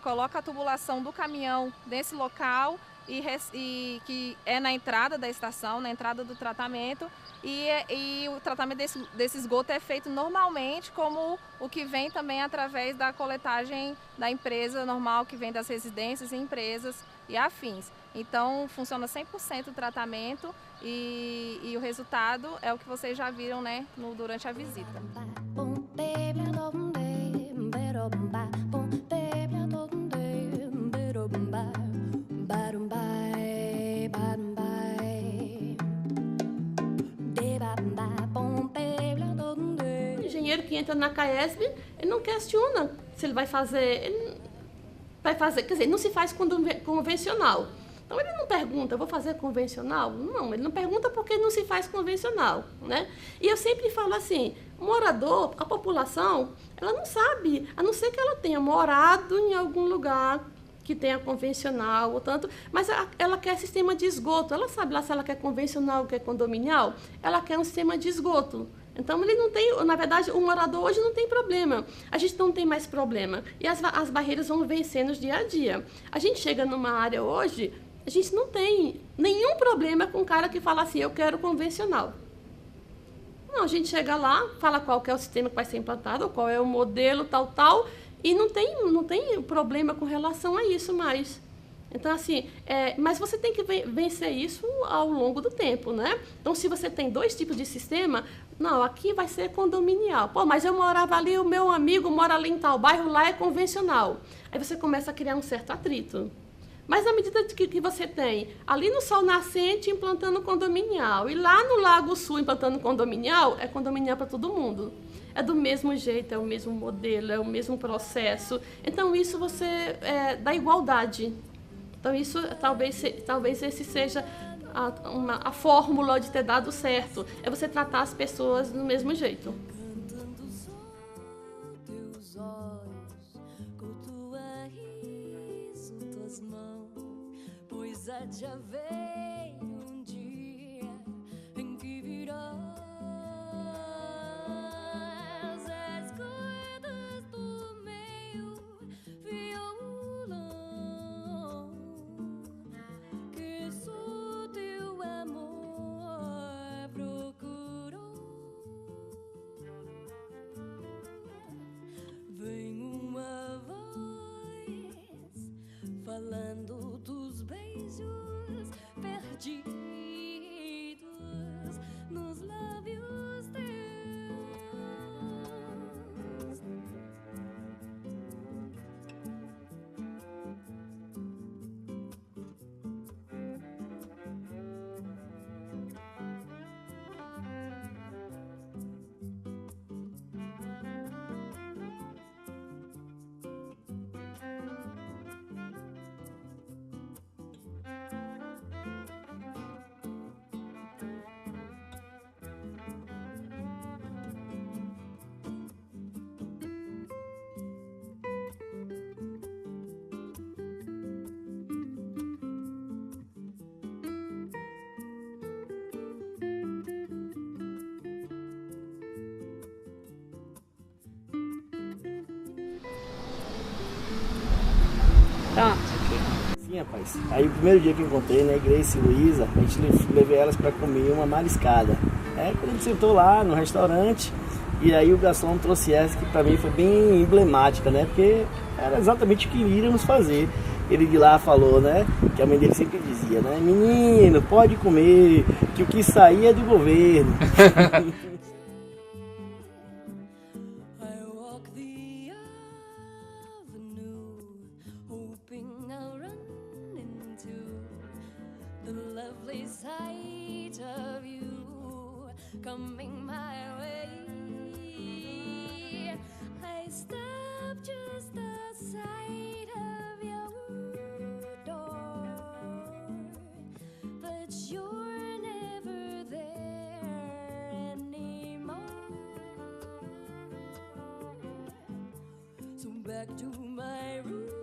coloca a tubulação do caminhão nesse local e que é na entrada da estação, na entrada do tratamento, e o tratamento desse esgoto é feito normalmente como o que vem também através da coletagem da empresa normal, que vem das residências e empresas e afins. Então funciona 100% o tratamento e o resultado é o que vocês já viram, né, durante a visita. O engenheiro que entra na CAESB, ele não questiona se ele vai fazer, quer dizer, não se faz convencional. Então ele não pergunta, vou fazer convencional? Não, ele não pergunta porque não se faz convencional, né? E eu sempre falo assim, o morador, a população, ela não sabe, a não ser que ela tenha morado em algum lugar que tenha convencional ou tanto, mas ela quer sistema de esgoto. Ela sabe lá se ela quer convencional ou quer condominial, ela quer um sistema de esgoto. Então ele não tem, na verdade, o morador hoje não tem problema. A gente não tem mais problema. E as barreiras vão vencendo dia a dia. A gente chega numa área hoje, a gente não tem nenhum problema com um cara que fala assim, eu quero convencional. Não, a gente chega lá, fala qual que é o sistema que vai ser implantado, qual é o modelo, tal, e não tem problema com relação a isso mais. Então, assim, mas você tem que vencer isso ao longo do tempo, né? Então, se você tem 2 tipos de sistema, não, aqui vai ser condominial. Pô, mas eu morava ali, o meu amigo mora ali em tal bairro, lá é convencional. Aí você começa a criar um certo atrito. Mas à medida que você tem ali no Sol Nascente implantando condominial e lá no Lago Sul implantando condominial, é condominial para todo mundo. É do mesmo jeito, é o mesmo modelo, é o mesmo processo. Então, isso você dá igualdade. Então, isso talvez esse seja a fórmula de ter dado certo. É você tratar as pessoas do mesmo jeito. Já veio um dia em que virás as cordas do meu violão, que só teu amor procurou. Vem uma voz falando dos beijos perdidos nos lábios teus. Tá. Sim, rapaz. Aí o primeiro dia que eu encontrei, né, Grace e Luísa, a gente levei elas para comer uma mariscada. Aí quando a gente sentou lá no restaurante, e aí o garçom trouxe essa que para mim foi bem emblemática, né? Porque era exatamente o que iríamos fazer. Ele de lá falou, né, que a mãe dele sempre dizia, né, menino, pode comer, que o que sair é do governo. Coming my way, I stop just outside of your door, but you're never there anymore. So back to my room.